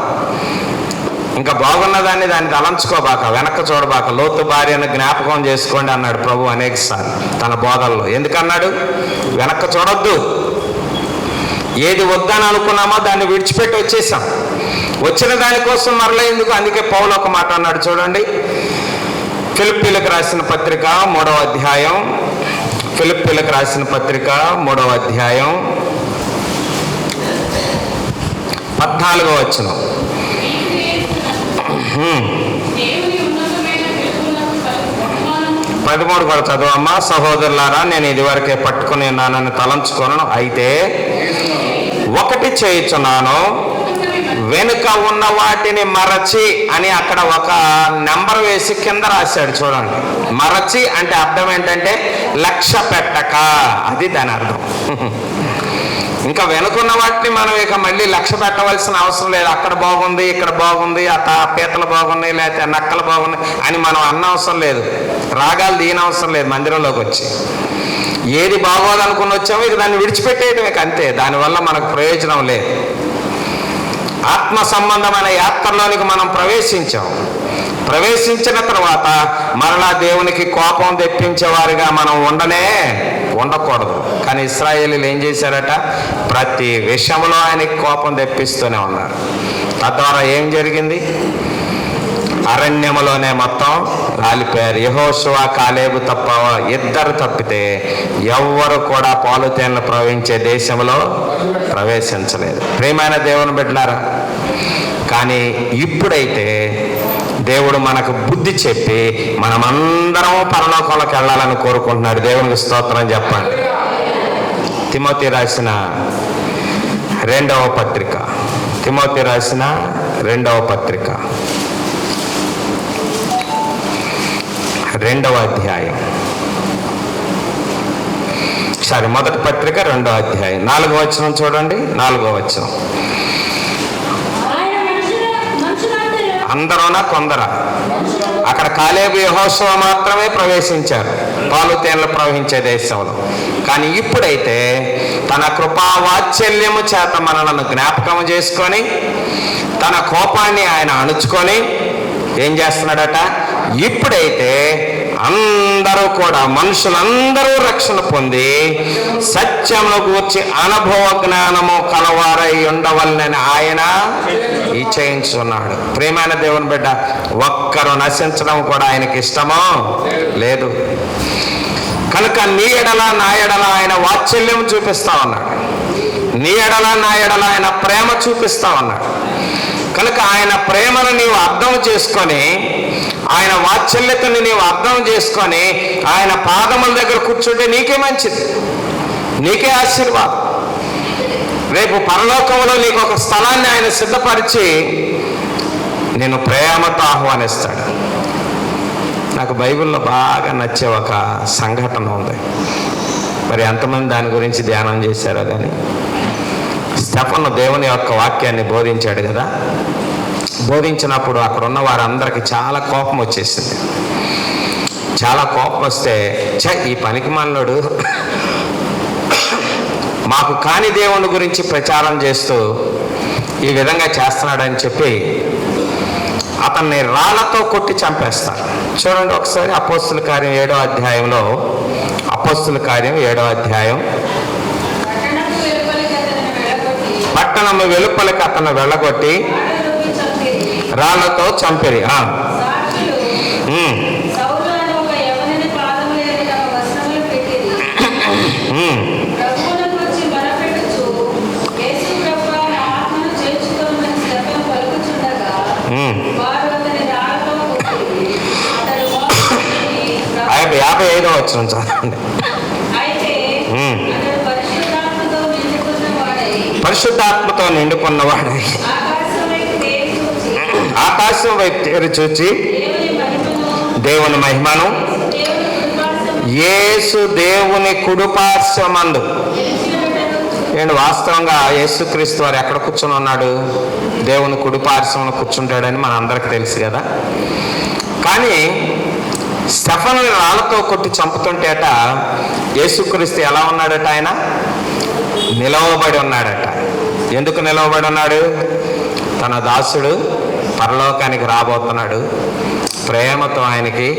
Speaker 1: ఇంకా బాగున్నదాన్ని దాన్ని తలంచుకోబాక, వెనక్కి చూడబాక. లోతు భార్యను జ్ఞాపకం చేసుకోండి అన్నాడు ప్రభు అనేకసార్లు తన బోధల్లో. ఎందుకన్నాడు? వెనక్కి చూడొద్దు. ఏది వద్దని అనుకున్నామో దాన్ని విడిచిపెట్టి వచ్చేసాం. వచ్చిన దానికోసం మరలా ఎందుకు? అందుకే పౌలు ఒక మాట అన్నాడు చూడండి. ఫిలిప్పీలకు రాసిన పత్రిక 3వ అధ్యాయం, ఫిలిప్పీలకు రాసిన పత్రిక 3వ అధ్యాయం 14వ వచనం. 13 కూడా చదవమ్మా. సహోదరులారా, నేను ఇదివరకే పట్టుకుని ఉన్నానని తలంచుకోను, అయితే ఒకటి చేయుచున్నాను, వెనుక ఉన్న వాటిని మరచి అని అక్కడ ఒక నెంబర్ వేసి కింద రాశాడు చూడండి. మరచి అంటే అర్థం ఏంటంటే లక్ష్య పెట్టక, అది దాని అర్థం. ఇంకా వెనుకున్న వాటిని మనం ఇక మళ్ళీ లక్ష్య పెట్టవలసిన అవసరం లేదు. అక్కడ బాగుంది, ఇక్కడ బాగుంది, పీతలు బాగున్నాయి, లేకపోతే నక్కలు బాగున్నాయి అని మనం అన్నవసరం లేదు. రాగాలు దీనవసరం లేదు. మందిరంలోకి వచ్చి ఏది బాగోదనుకుని వచ్చామో ఇక దాన్ని విడిచిపెట్టేయడం, ఇక అంతే. దానివల్ల మనకు ప్రయోజనం లేదు. ఆత్మ సంబంధమైన యాత్రలోనికి మనం ప్రవేశించిన తర్వాత మరలా దేవునికి కోపం తెప్పించేవారిగా మనం ఉండకూడదు. కానీ ఇశ్రాయేలీలు ఏం చేశారట? ప్రతి విషయంలో ఆయనకి కోపం తెప్పిస్తూనే ఉన్నారు. తద్వారా ఏం జరిగింది? అరణ్యములోనే మొత్తం రాలిపోయారు. యెహోషువ, కాలేబు తప్ప ఇద్దరు తప్పితే ఎవ్వరు కూడా పాలుతేనలు ప్రవహించే దేశంలో ప్రవేశించలేదు. ప్రియమైన దేవుని బిడ్డలారా, కానీ ఇప్పుడైతే దేవుడు మనకు బుద్ధి చెప్పి మనమందరం పరలోకంలోకి వెళ్ళాలని కోరుకుంటున్నాడు. దేవునికి స్తోత్రం చెప్పండి. తిమోతి రాసిన 2వ పత్రిక, తిమోతి రాసిన 2వ పత్రిక 2వ అధ్యాయం, మొదటి పత్రిక 2వ అధ్యాయం 4వ వచనం చూడండి. 4వ వచనం. అందరూనా కొందరా? అక్కడ కాలేబు, యెహోషువ మాత్రమే ప్రవేశించారు పాలుతేనలు ప్రవహించే దేశంలో. కానీ ఇప్పుడైతే తన కృపా వాత్సల్యము చేత మనలను జ్ఞాపకం చేసుకొని తన కోపాన్ని ఆయన అణుచుకొని ఏం చేస్తున్నాడట? ఇప్పుడైతే అందరూ కూడా, మనుషులందరూ రక్షణ పొంది సత్యమును గూర్చి అనుభవ జ్ఞానము కలవారై ఉండవలనని ఆయన ఇచ్చేయించున్నాడు. ప్రియమైన దేవుని బిడ్డ, ఒక్కరు నశించడం కూడా ఆయనకి ఇష్టమో లేదు. కనుక నీ ఎడల నా ఎడల ఆయన వాత్సల్యం చూపిస్తా ఉన్నాడు. నీ ఎడల నా ఎడల ఆయన ప్రేమ చూపిస్తా ఉన్నాడు. కనుక ఆయన ప్రేమను నీవు అర్థం చేసుకొని, ఆయన వాత్సల్యతని నీవు అర్థం చేసుకొని ఆయన పాదముల దగ్గర కూర్చుంటే నీకే మంచిది, నీకే ఆశీర్వాదం. రేపు పరలోకంలో నీకు ఒక స్థలాన్ని ఆయన సిద్ధపరిచి నేను ప్రేమతో ఆహ్వానిస్తాడు. నాకు బైబిల్లో బాగా నచ్చే ఒక సంఘటన ఉంది. మరి ఎంతమంది దాని గురించి ధ్యానం చేశారో కానీ, స్టెఫను దేవుని యొక్క వాక్యాన్ని బోధించాడు కదా. బోధించినప్పుడు అక్కడ ఉన్న వారందరికీ చాలా కోపం వచ్చేసింది. చాలా కోపం వస్తే, ఈ పనికి మనలోడు మాకు కాని దేవుని గురించి ప్రచారం చేస్తూ ఈ విధంగా చేస్తున్నాడని చెప్పి అతన్ని రాళ్లతో కొట్టి చంపేస్తారు. చూడండి ఒకసారి అపోస్తుల కార్యం 7వ అధ్యాయంలో, అపోస్తుల కార్యం 7వ అధ్యాయం, పట్టణం వెలుపలికి అతను వెళ్ళగొట్టి రాళ్లతో చంపిరి. యాభై 55వ వచనం చదవండి. పరిశుద్ధాత్మతో నిండుకున్నవాడై ఆకాశం వైపు తేరి చూచి దేవుని మహిమను, యేసు దేవుని కుడిపార్శ్వమందు. నేను వాస్తవంగా యేసుక్రీస్తు వారు ఎక్కడ కూర్చొని ఉన్నాడు? దేవుని కుడిపార్శ్వంలో కూర్చుంటాడని మన అందరికి తెలుసు కదా. కానీ స్టెఫనుని రాళ్లతో కొట్టి చంపుతుంటేట యేసుక్రీస్తు ఎలా ఉన్నాడట? ఆయన నిలవబడి ఉన్నాడట. ఎందుకు నిలవబడి ఉన్నాడు? తన దాసుడు పరలోకానికి రాబోతున్నాడు, ప్రేమతో ఆయనకి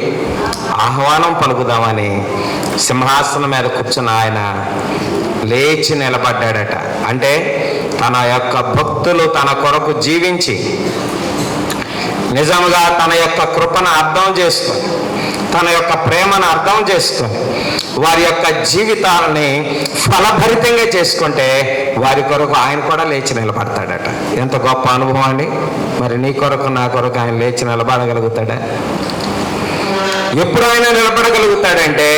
Speaker 1: ఆహ్వానం పలుకుదామని సింహాసనం మీద కూర్చున్న ఆయన లేచి నిలబడ్డాడట. అంటే తన యొక్క భక్తులు తన కొరకు జీవించి నిజంగా తన యొక్క కృపను అర్థం చేసుకొని, తన యొక్క ప్రేమను అర్థం చేసుకొని, వారి యొక్క జీవితాలని ఫలభరితంగా చేసుకుంటే వారి కొరకు ఆయన కూడా లేచి నిలబడతాడట. ఎంత గొప్ప అనుభవం అండి! మరి నీ కొరకు నా కొరకు ఆయన లేచి నిలబడగలుగుతాడా? ఎప్పుడు ఆయన నిలబడగలుగుతాడంటే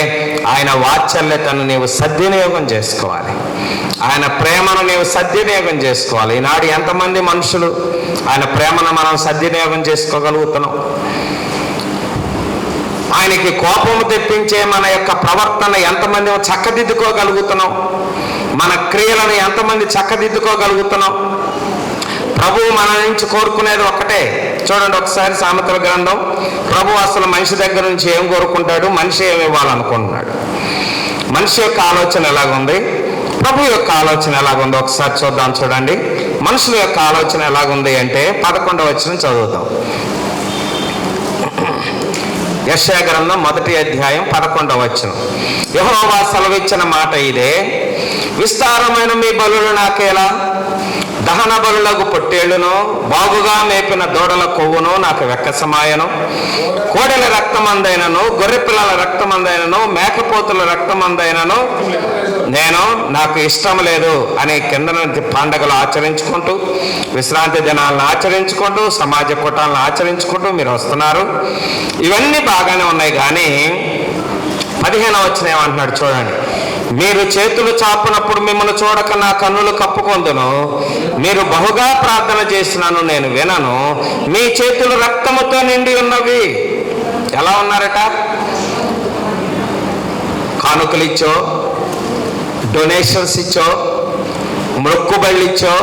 Speaker 1: ఆయన వాత్సల్యతను నీవు సద్వినియోగం చేసుకోవాలి, ఆయన ప్రేమను నీవు సద్వినియోగం చేసుకోవాలి. ఈనాడు ఎంతమంది మనుషులు ఆయన ప్రేమను మనం సద్వినియోగం చేసుకోగలుగుతున్నాం? ఆయనకి కోపము తెప్పించే మన యొక్క ప్రవర్తన ఎంతమంది చక్కదిద్దుకోగలుగుతున్నాం? మన క్రియలను ఎంతమంది చక్కదిద్దుకోగలుగుతున్నాం? ప్రభువు మన నుంచి కోరుకునేది ఒక్కటే. చూడండి ఒకసారి సామెతల గ్రంథం. ప్రభు అసలు మనిషి దగ్గర నుంచి ఏం కోరుకుంటాడు? మనిషి ఏమి ఇవ్వాలనుకుంటున్నాడు? మనిషి యొక్క ఆలోచన ఎలాగుంది, ప్రభు యొక్క ఆలోచన ఎలాగుందో ఒకసారి చూద్దాం. చూడండి మనుషుల యొక్క ఆలోచన ఎలాగుంది అంటే 11వ వచనం చదువుతాం. యెషయా గ్రంథం 1వ అధ్యాయం 11వ వచనం. యెహోవా సెలవిచ్చిన మాట ఇదే, విస్తారమైన మీ బలులు నాకేలా, దహన బలులకు పొట్టేళ్లును బాగుగా మేపిన దూడల కొవ్వును నాకు వెక్కసమాయను. కోడెల రక్తమందైనను, గొర్రె పిల్లల రక్తమందైనను, మేకపోతుల రక్తమందైనను నాకు ఇష్టం లేదు అని కింద పండగలు ఆచరించుకుంటూ, విశ్రాంతి దినాలను ఆచరించుకుంటూ, సమాజ కూటాలను ఆచరించుకుంటూ మీరు వస్తున్నారు. ఇవన్నీ బాగానే ఉన్నాయి. కానీ 15వ వచనం ఏమంటున్నాడు చూడండి. మీరు చేతులు చాపునప్పుడు మిమ్మల్ని చూడక నా కన్నులు కప్పుకొందును, మీరు బహుగా ప్రార్థన చేసినాను నేను వినను, మీ చేతులు రక్తముతో నిండి ఉన్నవి. ఎలా ఉన్నారట? కానుకలు ఇచ్చో, డొనేషన్స్ ఇచ్చో, మొక్కుబళ్ళు ఇచ్చో.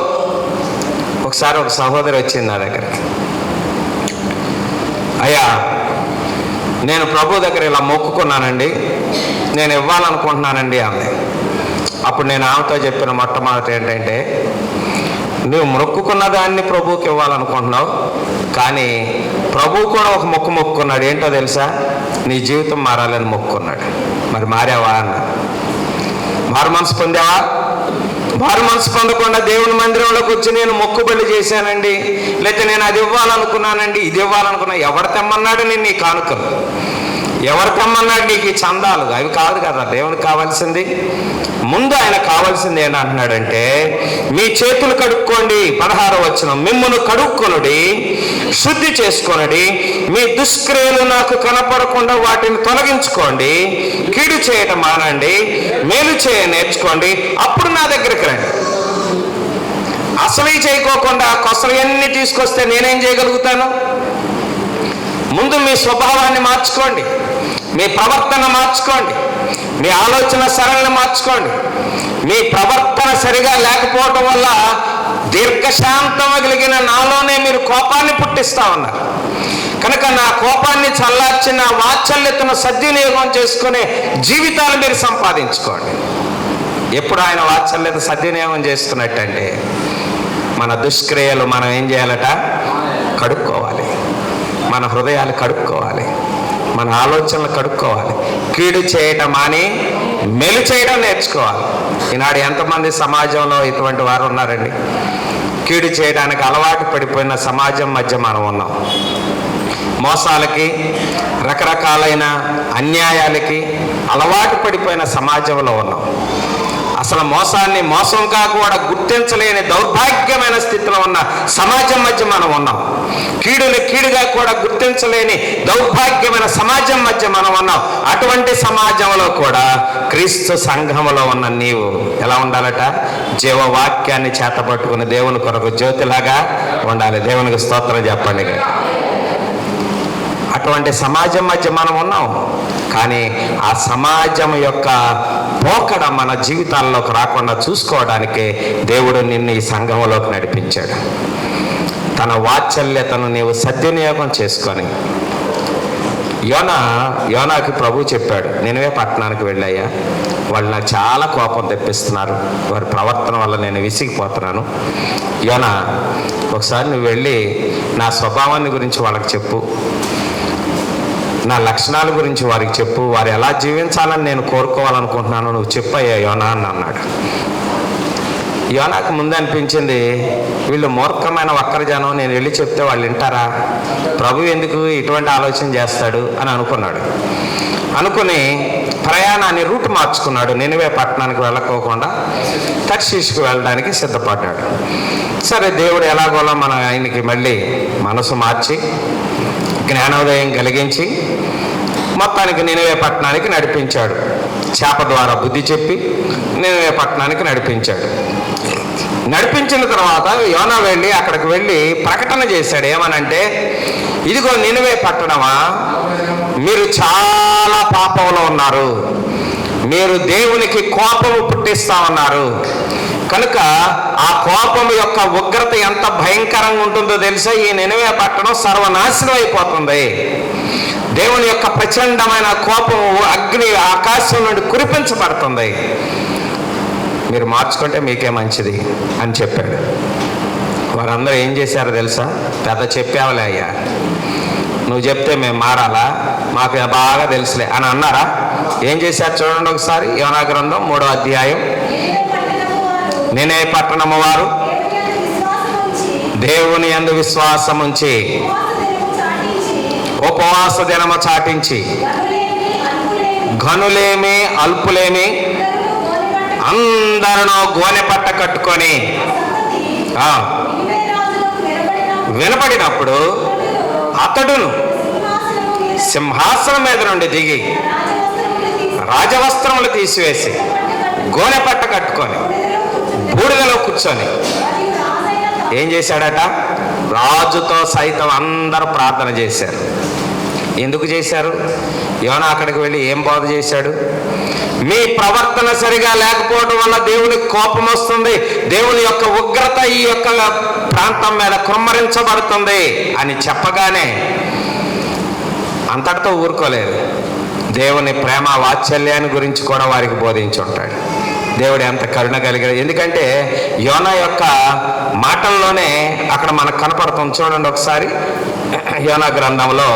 Speaker 1: ఒకసారి ఒక సహోదరి వచ్చింది నా దగ్గరికి. అయ్యా, నేను ప్రభు దగ్గర ఇలా మొక్కుకున్నానండి, నేను ఇవ్వాలనుకుంటున్నానండి అంది. అప్పుడు నేను ఆమెతో చెప్పిన మొట్టమొదటి ఏంటంటే, నువ్వు మొక్కుకున్న దాన్ని ప్రభువుకి ఇవ్వాలనుకుంటున్నావు, కానీ ప్రభువు కూడా ఒక మొక్కుకున్నాడు. ఏంటో తెలుసా? నీ జీవితం మారాలని మొక్కుకున్నాడు. మరి మారావా అన్న? మారు మనసు పొందావా? మారు మనసు పొందకుండా దేవుని మందిరంలోకి వచ్చి నేను మొక్కుబడి చేశానండి, లేకపోతే నేను అది ఇవ్వాలనుకున్నానండి, ఇది ఇవ్వాలనుకున్నా. ఎవరు తెమ్మన్నాడు నేను నీ కానుకలు? ఎవరు తెమ్మన్నాడు నీకు ఈ చందాలు? అవి కాదు కదా దేవునికి కావాల్సింది. ముందు ఆయన కావాల్సింది ఏంటంటున్నాడంటే, మీ చేతులు కడుక్కోండి. 16వ వచనం. మిమ్మును కడుక్కొనుడి, శుద్ధి చేసుకొనుడి, మీ దుష్క్రియలు నాకు కనపడకుండా వాటిని తొలగించుకోండి, కీడు చేయటం మానండి, మేలు చేయ నేర్చుకోండి, అప్పుడు నా దగ్గరికి రండి. అసలు చేయకోకుండా కొసలు ఎన్ని తీసుకొస్తే నేనేం చేయగలుగుతాను? ముందు మీ స్వభావాన్ని మార్చుకోండి, మీ ప్రవర్తన మార్చుకోండి, మీ ఆలోచన సరళిని మార్చుకోండి. మీ ప్రవర్తన సరిగా లేకపోవటం వల్ల దీర్ఘశాంతం కలిగిన నాలోనే మీరు కోపాన్ని పుట్టిస్తా ఉన్నారు. కనుక నా కోపాన్ని చల్లార్చి నా వాత్సల్యతను సద్వినియోగం చేసుకునే జీవితాలు మీరు సంపాదించుకోండి. ఎప్పుడు ఆయన వాత్సల్యత సద్వినియోగం చేసుకున్నట్టంటే మన దుష్క్రియలు మనం ఏం చేయాలట? కడుక్కోవాలి. మన హృదయాలు కడుక్కోవాలి, మన ఆలోచనలు కడుక్కోవాలి. కీడు చేయటం మాని మేలు చేయడం నేర్చుకోవాలి. ఈనాడు ఎంతమంది సమాజంలో ఇటువంటి వారు ఉన్నారండి? కీడు చేయడానికి అలవాటు పడిపోయిన సమాజం మధ్య మనం ఉన్నాం. మోసాలకి, రకరకాలైన అన్యాయాలకి అలవాటు పడిపోయిన సమాజంలో ఉన్నాం. అసలు మోసాన్ని మోసంగా కూడా గుర్తించలేని దౌర్భాగ్యమైన స్థితిలో ఉన్న సమాజం మధ్య మనం ఉన్నాం. కీడుని కీడుగా కూడా గుర్తించలేని దౌర్భాగ్యమైన సమాజం మధ్య మనం ఉన్నాం. అటువంటి సమాజంలో కూడా క్రీస్తు సంఘములో ఉన్న నీవు ఎలా ఉండాలట? జీవవాక్యాన్ని చేతపట్టుకుని దేవుని కొరకు జ్యోతిలాగా ఉండాలి. దేవునికి స్తోత్రం చెప్పండి. అటువంటి సమాజం మధ్య మనం ఉన్నాం. కానీ ఆ సమాజం యొక్క పోకడ మన జీవితాల్లోకి రాకుండా చూసుకోవడానికి దేవుడు నిన్ను ఈ సంఘంలోకి నడిపించాడు. తన వాత్సల్యతను నీవు సద్వినియోగం చేసుకొని, యోనాకి ప్రభు చెప్పాడు, నినవే పట్టణానికి వెళ్ళాయా, వాళ్ళు నాకు చాలా కోపం తెప్పిస్తున్నారు, వారి ప్రవర్తన వల్ల నేను విసిగిపోతున్నాను. యోనా, ఒకసారి నువ్వు వెళ్ళి నా స్వభావాన్ని గురించి వాళ్ళకి చెప్పు, నా లక్షణాల గురించి వారికి చెప్పు, వారు ఎలా జీవించాలని నేను కోరుకోవాలనుకుంటున్నాను, నువ్వు చెప్పయ్యా యోనా అని అన్నాడు. యోనాకు ముందు అనిపించింది, వీళ్ళు మూర్ఖమైన వక్ర జనం, నేను వెళ్ళి చెప్తే వాళ్ళు వింటారా, ప్రభు ఎందుకు ఇటువంటి ఆలోచన చేస్తాడు అని అనుకున్నాడు. అనుకుని ప్రయాణాన్ని రూట్ మార్చుకున్నాడు. నినవే పట్టణానికి వెళ్ళకోకుండా తర్షీషుకు వెళ్ళడానికి సిద్ధపడ్డాడు. సరే, దేవుడు ఎలాగోలా మన ఆయనకి మళ్ళీ మనసు మార్చి జ్ఞానోదయం కలిగించి మొత్తానికి నినవే పట్టణానికి నడిపించాడు. చేప ద్వారా బుద్ధి చెప్పి నినవే పట్టణానికి నడిపించాడు. నడిపించిన తర్వాత యోనా వెళ్ళి అక్కడికి వెళ్ళి ప్రకటన చేశాడు. ఏమనంటే, ఇదిగో నినవే పట్టణమా, మీరు చాలా పాపంలో ఉన్నారు, మీరు దేవునికి కోపము పుట్టిస్తా ఉన్నారు, కనుక ఆ కోపం యొక్క ఉగ్రత ఎంత భయంకరంగా ఉంటుందో తెలుసా, ఈ నినవే పట్టణం సర్వనాశనం అయిపోతుంది, దేవుని యొక్క ప్రచండమైన కోపము అగ్ని ఆకాశం నుండి కురిపించబడుతుంది, మీరు మార్చుకుంటే మీకే మంచిది అని చెప్పాడు. వారందరూ ఏం చేశారో తెలుసా, పెద్ద చెప్పావులే అయ్యా, నువ్వు చెప్తే మేము మారాలా, మాకు బాగా తెలుసులే అని అన్నారా? ఏం చేశారు చూడండి ఒకసారి. యోనా గ్రంథం 3వ అధ్యాయం. నినవే పట్టణము వారు దేవుని యందు విశ్వాసం ఉంచి ఉపవాస దినము చాటించి ఘనులేమి అల్పులేమి అందరూ గోనె పట్ట కట్టుకొని వినపడినప్పుడు అతడును సింహాసనం మీద నుండి దిగి రాజవస్త్రములు తీసివేసి గోనె పట్ట కట్టుకొని బూడిదలో కూర్చొని ఏం చేశాడట? రాజుతో సైతం అందరూ ప్రార్థన చేశారు. ఎందుకు చేశారు? యోనా అక్కడికి వెళ్ళి ఏం బోధ చేశాడు? మీ ప్రవర్తన సరిగా లేకపోవడం వల్ల దేవునికి కోపం వస్తుంది, దేవుని యొక్క ఉగ్రత ఈ యొక్క ప్రాంతం మీద కుమ్మరించబడుతుంది అని చెప్పగానే అంతటితో ఊరుకోలేదు. దేవుని ప్రేమ వాత్సల్యాన్ని గురించి కూడా వారికి బోధించి ఉంటాడు. దేవుడు ఎంత కరుణ కలిగాడు. ఎందుకంటే యోనా యొక్క మాటల్లోనే అక్కడ మనకు కనపడుతుంది. చూడండి ఒకసారి యోనా గ్రంథంలో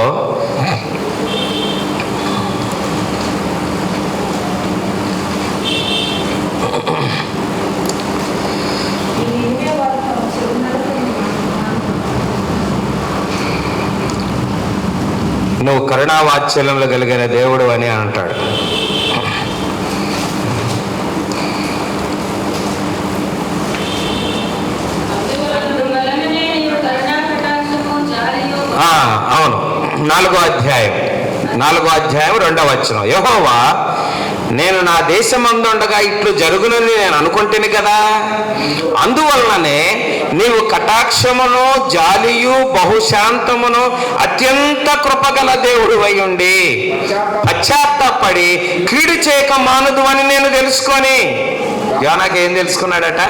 Speaker 1: నువ్వు కరుణావాత్సల్యంలో కలిగిన దేవుడు అని అంటాడు. అవును, 4వ అధ్యాయం 2వ వచనం. యెహోవా, నేను నా దేశమందుండగా ఇట్లు జరుగునని నేను అనుకుంటేని కదా, అందువలననే నీవు కటాక్షమును జాలియు బహుశాంతమును అత్యంత కృపగల దేవుడు అయి ఉండి పశ్చాత్తాపడి కీడు చేయక మానదు అని నేను తెలుసుకొని. యోనాకి ఏం తెలుసుకున్నాడట?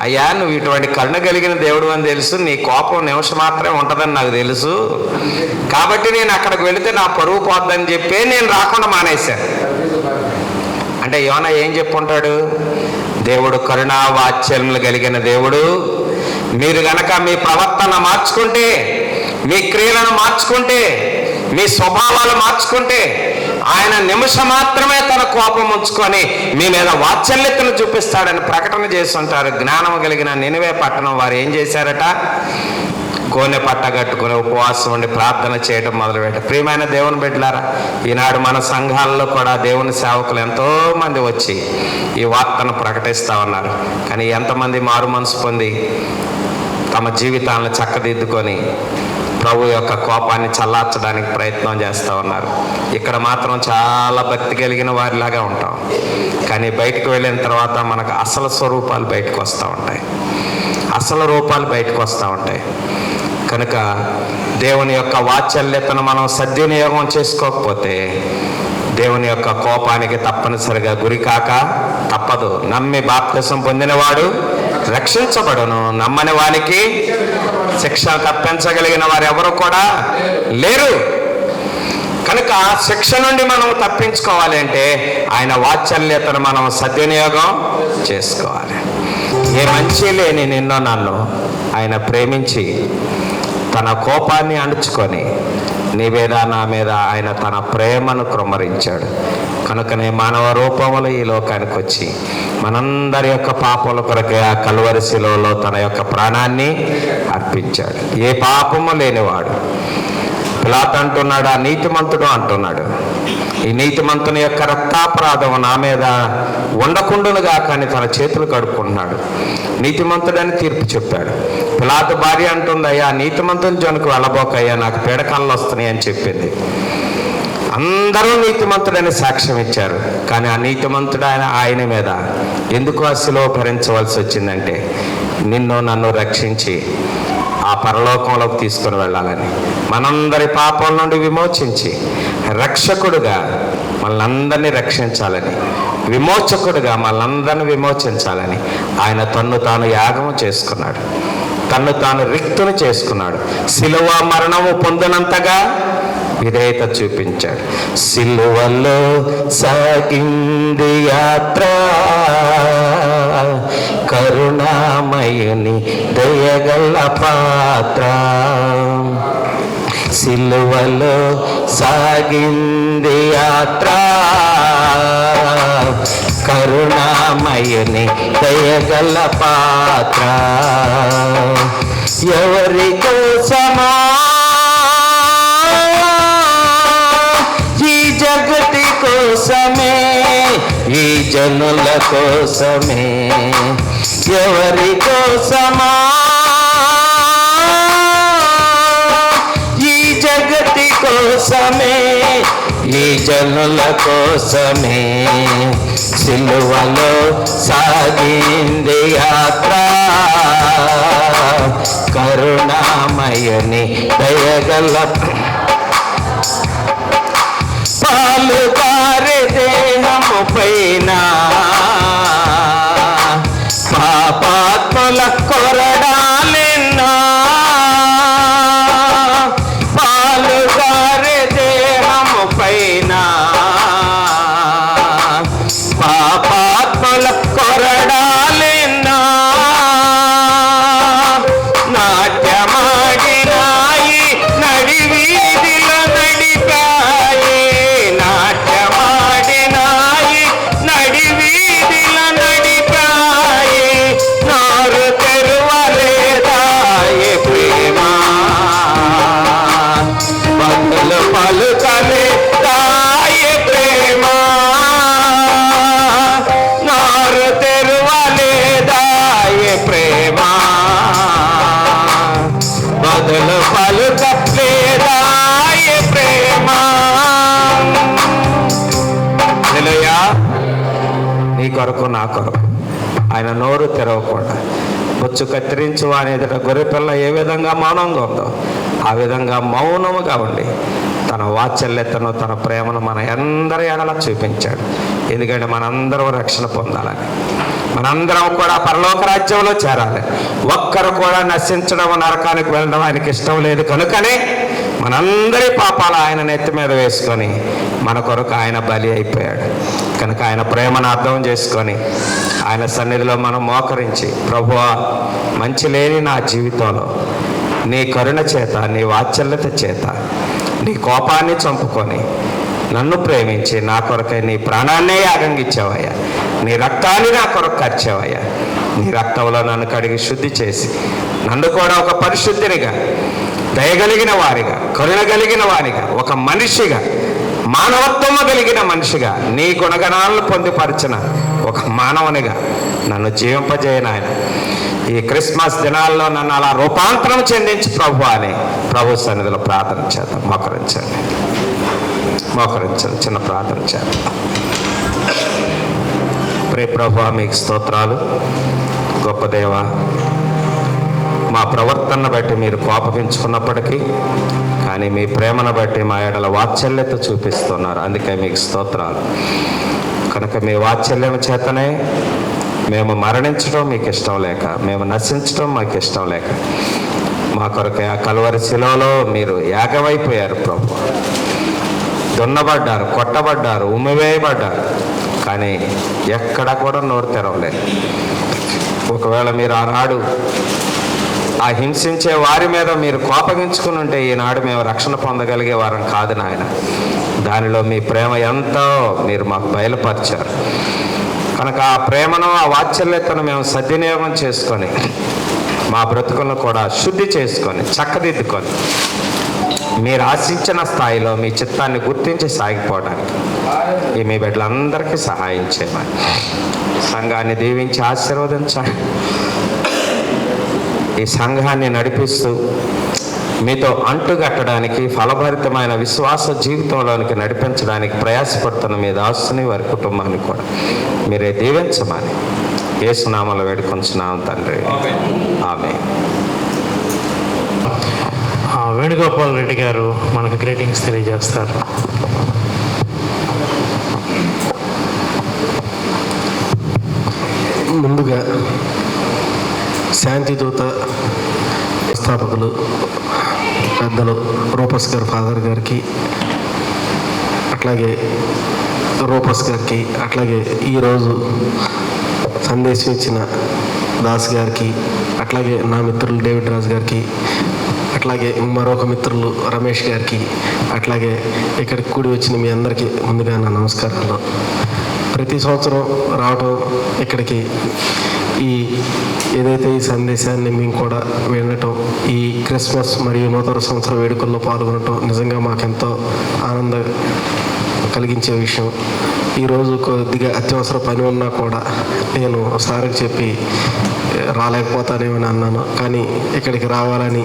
Speaker 1: అయ్యా, నువ్వు ఇటువంటి కరుణ కలిగిన దేవుడు అని తెలుసు, నీ కోపం నిమిషం మాత్రమే ఉంటుందని నాకు తెలుసు, కాబట్టి నేను అక్కడికి వెళితే నా పరువు పోద్దని చెప్పి నేను రాకుండా మానేశాను. అంటే యోనా ఏం చెప్పుంటాడు? దేవుడు కరుణా వాత్సల్యములు కలిగిన దేవుడు, మీరు గనక మీ ప్రవర్తన మార్చుకుంటే, మీ క్రియలను మార్చుకుంటే, మీ స్వభావాలు మార్చుకుంటే, ఆయన నిమిషం మాత్రమే తన కోపం ఉంచుకొని మీ మీద వాత్సల్యతను చూపిస్తాడని ప్రకటన చేస్తుంటారు. జ్ఞానం కలిగిన నినివే పట్టణం వారు ఏం చేశారట? గోనె పట్టగట్టుకుని ఉపవాసం ఉండి ప్రార్థన చేయడం మొదలుపెట్టారు. ప్రియమైన దేవుని బిడ్డలారా, ఈనాడు మన సంఘాల్లో కూడా దేవుని సేవకులు ఎంతోమంది వచ్చి ఈ వార్తను ప్రకటిస్తూ ఉన్నారు. కానీ ఎంతమంది మారు మనసు పొంది తమ జీవితాలను చక్కదిద్దుకొని ప్రభు యొక్క కోపాన్ని చల్లార్చడానికి ప్రయత్నం చేస్తూ ఉన్నారు. ఇక్కడ మాత్రం చాలా భక్తి కలిగిన వారిలాగా ఉంటాం, కానీ బయటకు వెళ్ళిన తర్వాత మనకు అసలు స్వరూపాలు బయటకు వస్తూ ఉంటాయి, అసలు రూపాలు బయటకు వస్తూ ఉంటాయి. కనుక దేవుని యొక్క వాత్సల్యతను మనం సద్వినియోగం చేసుకోకపోతే దేవుని యొక్క కోపానికి తప్పనిసరిగా గురికాక తప్పదు. నమ్మి బాప్తిసం పొందినవాడు రక్షించబడును, నమ్మని వానికి శిక్ష తప్పించగలిగిన వారు ఎవరు కూడా లేరు. కనుక శిక్ష నుండి మనం తప్పించుకోవాలి అంటే ఆయన వాత్సల్యతను మనం సద్వినియోగం చేసుకోవాలి. ఏ మంచి లేని నిన్నో నన్ను ఆయన ప్రేమించి తన కోపాన్ని అణుచుకొని నీ మీద నా మీద ఆయన తన ప్రేమను కృమ్మరించాడు. కనుకనే మానవ రూపంలో ఈ లోకానికి వచ్చి మనందరి యొక్క పాపముల కొరకే ఆ కల్వరి శిలువలో తన యొక్క ప్రాణాన్ని అర్పించాడు. ఏ పాపము లేనివాడు. పిలాతు అంటున్నాడు, ఆ నీతిమంతుడు అంటున్నాడు, ఈ నీతిమంతుని యొక్క రక్తాపరాధం నా మీద ఉండకుండునుగా, కానీ తన చేతులు కడుక్కుంటున్నాడు. నీతిమంతుడని తీర్పు చెప్పాడు. పిలాతు భార్య అంటుంది, అయ్యా నీతిమంతుని జోలికి వెళ్ళబోకయ్యా, నాకు పీడకలలు వస్తున్నాయి అని చెప్పింది. అందరూ నీతిమంతుడని సాక్ష్యం ఇచ్చారు, కానీ ఆ నీతిమంతుడు ఆయన మీద ఎందుకు ఆ శిలువ భరించవలసి వచ్చిందంటే నిన్ను నన్ను రక్షించి ఆ పరలోకంలోకి తీసుకుని వెళ్ళాలని, మనందరి పాపం నుండి విమోచించి రక్షకుడుగా మనందరినీ రక్షించాలని, విమోచకుడుగా మనందరినీ విమోచించాలని ఆయన తన్ను తాను యాగము చేసుకున్నాడు, తన్ను తాను రిక్తును చేసుకున్నాడు. శిలువ మరణము పొందినంతగా విధేయత చూపించాడు. సిలువలో సాగింది యాత్ర, కరుణామయుని దయగల పాత్ర. సిలువలో సాగింది యాత్ర, కరుణామయుని దయగల పాత్ర. ఎవరి కోసమా జగతి కోసమే, ఈ జనుల కోసమే, ఎవరి కోసమా ఈ జగతి కోసమే, ఈ జనుల కోసమే సిలువలో సాగింది యాత్ర, కరుణామయుని దయగల పాలుగారే దేహము పైన పాపాత్ముల కొరడాలెన్నో, పాలుగారే దేహము పైన పాపాత్ముల కొరడాలెన్నో, నాట్యమాడినాయి నడివీధిలో నడిపాయి, నాట్యమాడినాయి నడివీధిలో నడిపాయి, నోరు తెరువలేదాయి ప్రేమ, బతులు పలుకలేదాయి ప్రేమ, నోరు తెరువలేదాయి ప్రేమ, బదులు పలుకలేదాయి ప్రేమ. హల్లెలూయా. నీ కొరకు నా కొరకు ఆయన నోరు తెరవకుండా బొచ్చు కత్తిరించు వాని ఎదుట గొర్రెపిల్ల ఏ విధంగా మౌనంగా ఉందో ఆ విధంగా మౌనముగా ఉండి తన వాత్సల్యతను తన ప్రేమను మన అందరి ఎడల చూపించాడు. ఎందుకంటే మనందరం రక్షణ పొందాలని. మనందరం కూడా పరలోక రాజ్యంలో చేరాలి. ఒక్కరు కూడా నశించడం, నరకానికి వెళ్ళడం ఆయనకి ఇష్టం లేదు. కనుకనే మనందరి పాపాలు ఆయన నెత్తి మీద వేసుకొని మన కొరకు ఆయన బలి అయిపోయాడు. కనుక ఆయన ప్రేమను అర్థం చేసుకొని ఆయన సన్నిధిలో మనం మోకరించి, ప్రభువా, మంచి లేని నా జీవితంలో నీ కరుణ చేత, నీ వాత్సల్యత చేత, నీ కోపాన్ని చంపుకొని నన్ను ప్రేమించి నా కొరకై నీ ప్రాణాన్నే యాగంగిచ్చావయ్యా, నీ రక్తాన్ని నా కొరకు ఖర్చావయ్యా, నీ రక్తంలో నన్ను కడిగి శుద్ధి చేసి నన్ను కూడా ఒక పరిశుద్ధినిగా, దయగలిగిన వారిగా, కరుణ కలిగిన వారిగా, ఒక మనిషిగా, మానవత్వం కలిగిన మనిషిగా, నీ గుణగణాలను పొందుపరిచిన ఒక మానవునిగా నన్ను జీవింపజేయనాయన. ఈ క్రిస్మస్ దినాల్లో నన్ను అలా రూపాంతరం చెందించి ప్రభు అని ప్రభు సన్నిధిలో ప్రార్థన చేద్దాం. మోకరించండి, చిన్న ప్రార్థన చేద్దాం. ప్రియ ప్రభువా, మీకు స్తోత్రాలు. గొప్ప దేవా, మా ప్రవర్తనను బట్టి మీరు కోపగించుకున్నప్పటికీ కానీ మీ ప్రేమను బట్టి మా ఎడల వాత్సల్యత చూపిస్తున్నారు. అందుకే మీకు స్తోత్రాలు. కనుక మీ వాత్సల్యం చేతనే మేము మరణించడం మీకు ఇష్టం లేక, మేము నశించడం మాకు ఇష్టం లేక, మా కొరకు ఆ కలువరి శిలువలో మీరు యాగమైపోయారు ప్రభు. దున్నబడ్డారు, కొట్టబడ్డారు, ఉమ్మివేయబడ్డారు, కానీ ఎక్కడ కూడా నోరు తెరవలేదు. ఒకవేళ మీరు ఆనాడు ఆ హింసించే వారి మీద మీరు కోపగించుకుని ఉంటే ఈనాడు మేము రక్షణ పొందగలిగే వారం కాదు నాయన. దానిలో మీ ప్రేమ ఎంతో మీరు మాకు బయలుపరిచారు. కనుక ఆ ప్రేమను, ఆ వాత్సల్యతను మేము సద్వినియోగం చేసుకొని మా బ్రతుకులను కూడా శుద్ధి చేసుకొని చక్కదిద్దుకొని మీరు ఆశించిన స్థాయిలో మీ చిత్తాన్ని గుర్తించి సాగిపోవడానికి ఈ మీ బిడ్డలందరికీ సహాయం చేయమని, సంఘాన్ని దీవించి ఆశీర్వదించండి. ఈ సంఘాన్ని నడిపిస్తూ మీతో అంటుగట్టడానికి, ఫలభరితమైన విశ్వాస జీవితంలోనికి నడిపించడానికి ప్రయాసపడుతున్న మీ దాసుని, వారి కుటుంబాన్ని కూడా మీరే దీవించమని యేసు నామములో వేడుకొంచున్నాం తండ్రి, ఆమేన్.
Speaker 2: వేణుగోపాల్ రెడ్డి గారు మనకు గ్రీటింగ్స్ తెలియజేస్తారు.
Speaker 3: ముందుగా శాంతిదూత స్థాపకులు పెద్దలు రూపస్ గారు ఫాదర్ గారికి, అట్లాగే రూపస్ గారికి, అట్లాగే ఈరోజు సందేశం ఇచ్చిన దాస్ గారికి, అట్లాగే నా మిత్రులు డేవిడ్ రాజు గారికి, అట్లాగే మరొక మిత్రులు రమేష్ గారికి, అట్లాగే ఇక్కడికి కూడి వచ్చిన మీ అందరికీ ముందుగా నా నమస్కారాలు. ప్రతి సంవత్సరం రావడం ఇక్కడికి, ఏదైతే ఈ సందేశాన్ని మేము కూడా వినటం, ఈ క్రిస్మస్ మరియు నూతన సంవత్సర వేడుకల్లో పాల్గొనటం నిజంగా మాకెంతో ఆనందం కలిగించే విషయం. ఈరోజు కొద్దిగా అత్యవసర పని ఉన్నా కూడా నేను సార్కి చెప్పి రాలేకపోతానేమని అన్నాను, కానీ ఇక్కడికి రావాలని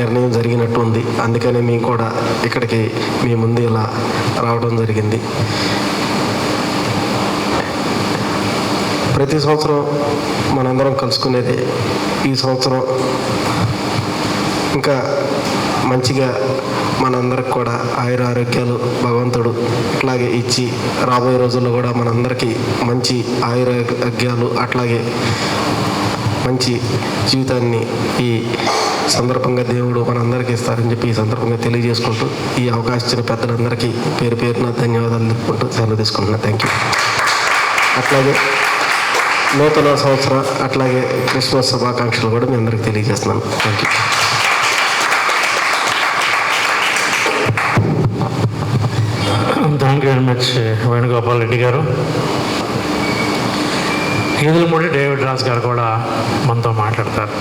Speaker 3: నిర్ణయం జరిగినట్టు ఉంది. అందుకనే మేము కూడా ఇక్కడికి మీ ముందు ఇలా రావడం జరిగింది. ప్రతి సంవత్సరం మనందరం కలుసుకునేది, ఈ సంవత్సరం ఇంకా మంచిగా మనందరికి కూడా ఆయుర ఆరోగ్యాలు భగవంతుడు అట్లాగే ఇచ్చి రాబోయే రోజుల్లో కూడా మనందరికీ మంచి ఆయురారోగ్యాలు అట్లాగే మంచి జీవితాన్ని ఈ సందర్భంగా దేవుడు మనందరికీ ఇస్తారని చెప్పి ఈ సందర్భంగా తెలియజేసుకుంటూ ఈ అవకాశం ఇచ్చిన పెద్దలందరికీ పేరు పేరున ధన్యవాదాలు తెలుపుకుంటూ సెలవు తీసుకుంటున్నాను. Thank you. అట్లాగే నూతన సంవత్సరం అట్లాగే క్రిస్మస్ శుభాకాంక్షలు కూడా మీ అందరికీ తెలియజేస్తున్నాను. Thank you.
Speaker 2: Thank you very much Venugopal Reddy గారు. ఈదులమూడి డేవిడ్ రాజ్ గారు కూడా మనతో మాట్లాడతారు.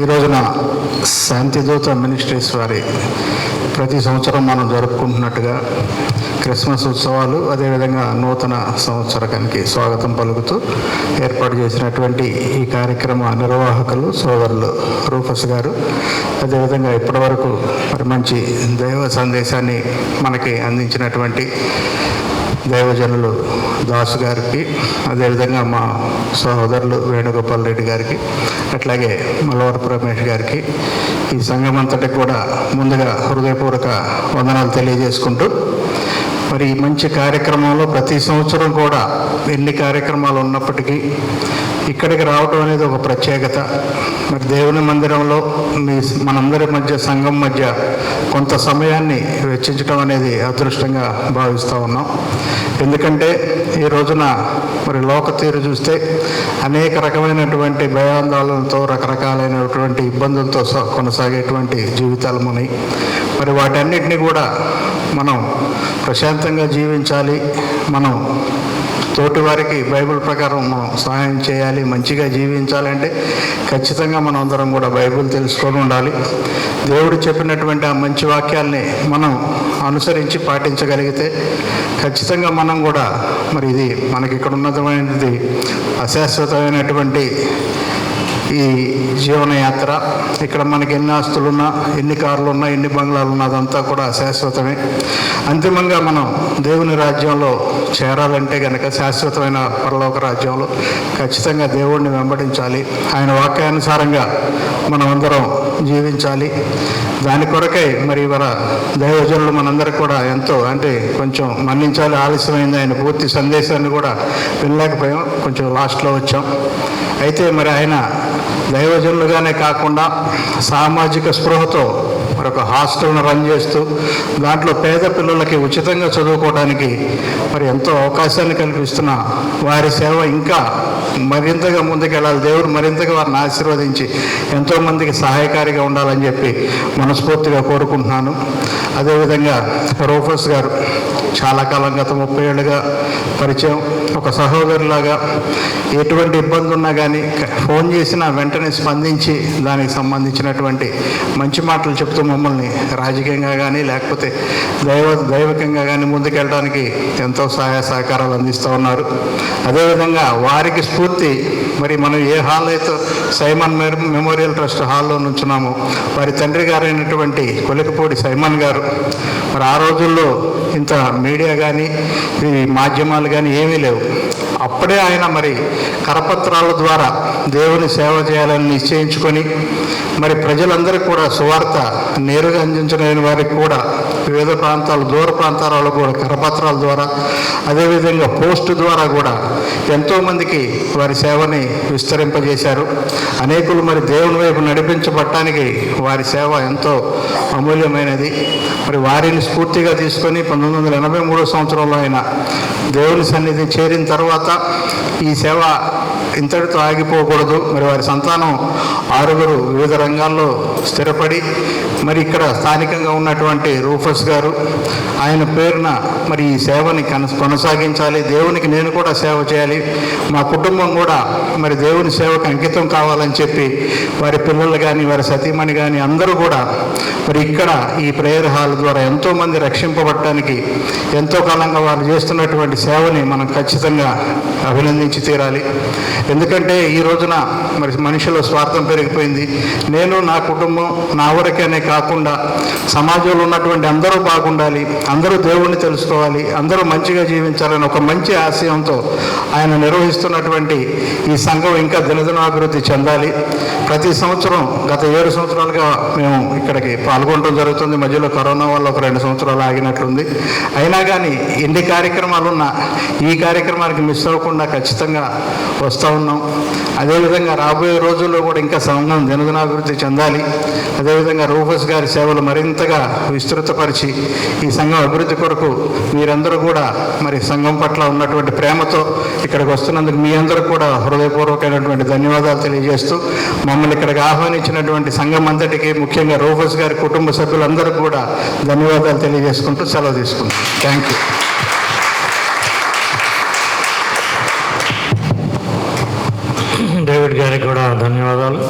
Speaker 4: ఈ రోజున శాంతిదూత మినిస్ట్రీస్ వారి ప్రతి సంవత్సరం మనం జరుపుకుంటున్నట్టుగా క్రిస్మస్ ఉత్సవాలు, అదేవిధంగా నూతన సంవత్సరానికి స్వాగతం పలుకుతూ ఏర్పాటు చేసినటువంటి ఈ కార్యక్రమ నిర్వాహకులు సోదరులు రూఫస్ గారు, అదేవిధంగా ఇప్పటివరకు మరి మంచి దైవ సందేశాన్ని మనకి అందించినటువంటి దైవజనులు దాసు గారికి, అదేవిధంగా మా సహోదరులు వేణుగోపాల్ రెడ్డి గారికి, అట్లాగే మలవరపు రమేష్ గారికి, ఈ సంఘం అంతటికి కూడా ముందుగా హృదయపూర్వక వందనాలు తెలియజేసుకుంటూ మరి ఈ మంచి కార్యక్రమంలో ప్రతి సంవత్సరం కూడా ఎన్ని కార్యక్రమాలు ఉన్నప్పటికీ ఇక్కడికి రావడం అనేది ఒక ప్రత్యేకత. మరి దేవుని మందిరంలో మనందరి మధ్య, సంఘం మధ్య కొంత సమయాన్ని వెచ్చించడం అనేది అదృష్టంగా భావిస్తూ ఉన్నాం. ఎందుకంటే ఈ రోజున మరి లోక తీరు చూస్తే అనేక రకమైనటువంటి భయాందోళనలతో, రకరకాలైనటువంటి ఇబ్బందులతో కొనసాగేటువంటి జీవితాలు ఉన్నాయి. మరి వాటన్నిటిని కూడా మనం ప్రశాంతంగా జీవించాలి, మనం తోటి వారికి బైబిల్ ప్రకారం మనం సహాయం చేయాలి, మంచిగా జీవించాలంటే ఖచ్చితంగా మనం అందరం కూడా బైబిల్ తెలుసుకొని ఉండాలి. దేవుడు చెప్పినటువంటి ఆ మంచి వాక్యాల్ని మనం అనుసరించి పాటించగలిగితే ఖచ్చితంగా మనం కూడా మరి ఇది మనకి ఇక్కడ ఉన్నతమైనది అశాశ్వతమైనటువంటి ఈ జీవనయాత్ర. ఇక్కడ మనకి ఎన్ని ఆస్తులున్నా, ఎన్ని కార్లు ఉన్నా, ఎన్ని బంగ్లాలు ఉన్నా అదంతా కూడా శాశ్వతమే. అంతిమంగా మనం దేవుని రాజ్యంలో చేరాలంటే కనుక, శాశ్వతమైన పరలోక రాజ్యంలో ఖచ్చితంగా దేవుణ్ణి వెంబడించాలి, ఆయన వాక్యానుసారంగా మనం అందరం జీవించాలి. దాని కొరకై మరి ఇవాళ దైవజనులు మనందరికి కూడా ఎంతో, అంటే కొంచెం మన్నించాలి, ఆలస్యమైంది. ఆయన పూర్తి సందేశాన్ని కూడా వినలేకపోయాం, కొంచెం లాస్ట్లో వచ్చాం. అయితే మరి ఆయన దైవజనులుగానే కాకుండా సామాజిక స్పృహతో మరొక హాస్టల్ను రన్ చేస్తూ దాంట్లో పేద పిల్లలకి ఉచితంగా చదువుకోవడానికి మరి ఎంతో అవకాశాన్ని కల్పిస్తున్న వారి సేవ ఇంకా మరింతగా ముందుకెళ్ళాలి. దేవుడు మరింతగా వారిని ఆశీర్వదించి ఎంతోమందికి సహాయకారిగా ఉండాలని చెప్పి మనస్ఫూర్తిగా కోరుకుంటున్నాను. అదేవిధంగా రూఫస్ గారు చాలా కాలం, గత 30 ఏళ్ళుగా పరిచయం, ఒక సహోదరులాగా ఎటువంటి ఇబ్బంది ఉన్నా కానీ ఫోన్ చేసినా వెంటనే స్పందించి దానికి సంబంధించినటువంటి మంచి మాటలు చెప్తూ మమ్మల్ని రాజకీయంగా కానీ లేకపోతే దైవికంగా కానీ ముందుకెళ్ళడానికి ఎంతో సహాయ సహకారాలు అందిస్తూ ఉన్నారు. అదేవిధంగా వారికి స్ఫూర్తి మరి మనం ఏ హాల్ అయితే సైమన్ మెమోరియల్ ట్రస్ట్ హాల్లో నుంచున్నామో వారి తండ్రి గారైనటువంటి కొలికపూడి సైమన్ గారు. మరి ఆ రోజుల్లో ఇంత మీడియా కానీ ఈ మాధ్యమాలు కానీ ఏమీ లేవు. అప్పుడే ఆయన మరి కరపత్రాల ద్వారా దేవుని సేవ చేయాలని నిశ్చయించుకొని మరి ప్రజలందరికీ కూడా సువార్త నేరుగా అందించలేని వారికి కూడా వివిధ ప్రాంతాలు, దూర ప్రాంతాలలో కూడా కరపత్రాల ద్వారా, అదేవిధంగా పోస్టు ద్వారా కూడా ఎంతోమందికి వారి సేవని విస్తరింపజేశారు. అనేకులు మరి దేవుని వైపు నడిపించబడటానికి వారి సేవ ఎంతో అమూల్యమైనది. మరి వారిని స్ఫూర్తిగా తీసుకొని 1983 సంవత్సరంలో ఆయన దేవుని సన్నిధి చేరిన తర్వాత ఈ సేవ ఇంతటితో ఆగిపోకూడదు. మరి వారి సంతానం 6 వివిధ రంగాల్లో స్థిరపడి మరి ఇక్కడ స్థానికంగా ఉన్నటువంటి రూఫస్ గారు ఆయన పేరున మరి ఈ సేవని కొనసాగించాలి, దేవునికి నేను కూడా సేవ చేయాలి, మా కుటుంబం కూడా మరి దేవుని సేవకు అంకితం కావాలని చెప్పి వారి పిల్లలు కానీ వారి సతీమణి కానీ అందరూ కూడా మరి ఇక్కడ ఈ ప్రేయర్ హాల్ ద్వారా ఎంతోమంది రక్షింపబడటానికి ఎంతో కాలంగా వారు చేస్తున్నటువంటి సేవని మనం ఖచ్చితంగా అభినందించి తీరాలి. ఎందుకంటే ఈ రోజున మరి మనుషుల స్వార్థం పెరిగిపోయింది. నేను, నా కుటుంబం, నా వరకేనే కాకుండా సమాజంలో ఉన్నటువంటి అందరూ బాగుండాలి, అందరూ దేవుణ్ణి తెలుసుకోవాలి, అందరూ మంచిగా జీవించాలని ఒక మంచి ఆశయంతో ఆయన నిర్వహిస్తున్నటువంటి ఈ సంఘం ఇంకా దినదినాభివృద్ధి చెందాలి. ప్రతి సంవత్సరం గత 7 సంవత్సరాలుగా మేము ఇక్కడికి పాల్గొనడం జరుగుతుంది. మధ్యలో కరోనా వల్ల ఒక 2 సంవత్సరాలు ఆగినట్లుంది. అయినా కానీ ఎన్ని కార్యక్రమాలు ఉన్నా ఈ కార్యక్రమానికి మిస్ అవ్వకుండా ఖచ్చితంగా వస్తూ ఉన్నాం. అదేవిధంగా రాబోయే రోజుల్లో కూడా ఇంకా సంఘం దినదినాభివృద్ధి చెందాలి. అదేవిధంగా రూఫస్ గారి సేవలు మరింతగా విస్తృతపరిచి ఈ సంఘం అభివృద్ధి కొరకు మీరందరూ కూడా మరి సంఘం పట్ల ఉన్నటువంటి ప్రేమతో ఇక్కడికి వస్తున్నందుకు మీ అందరూ కూడా హృదయపూర్వకమైనటువంటి ధన్యవాదాలు తెలియజేస్తూ మమ్మల్ని ఇక్కడికి ఆహ్వానించినటువంటి సంఘం అంతటికి, ముఖ్యంగా రూఫస్ గారి కుటుంబ సభ్యులందరూ కూడా ధన్యవాదాలు తెలియజేసుకుంటూ సెలవు తీసుకుంటాం. Thank you.
Speaker 2: డేవిడ్ గారికి కూడా ధన్యవాదాలు.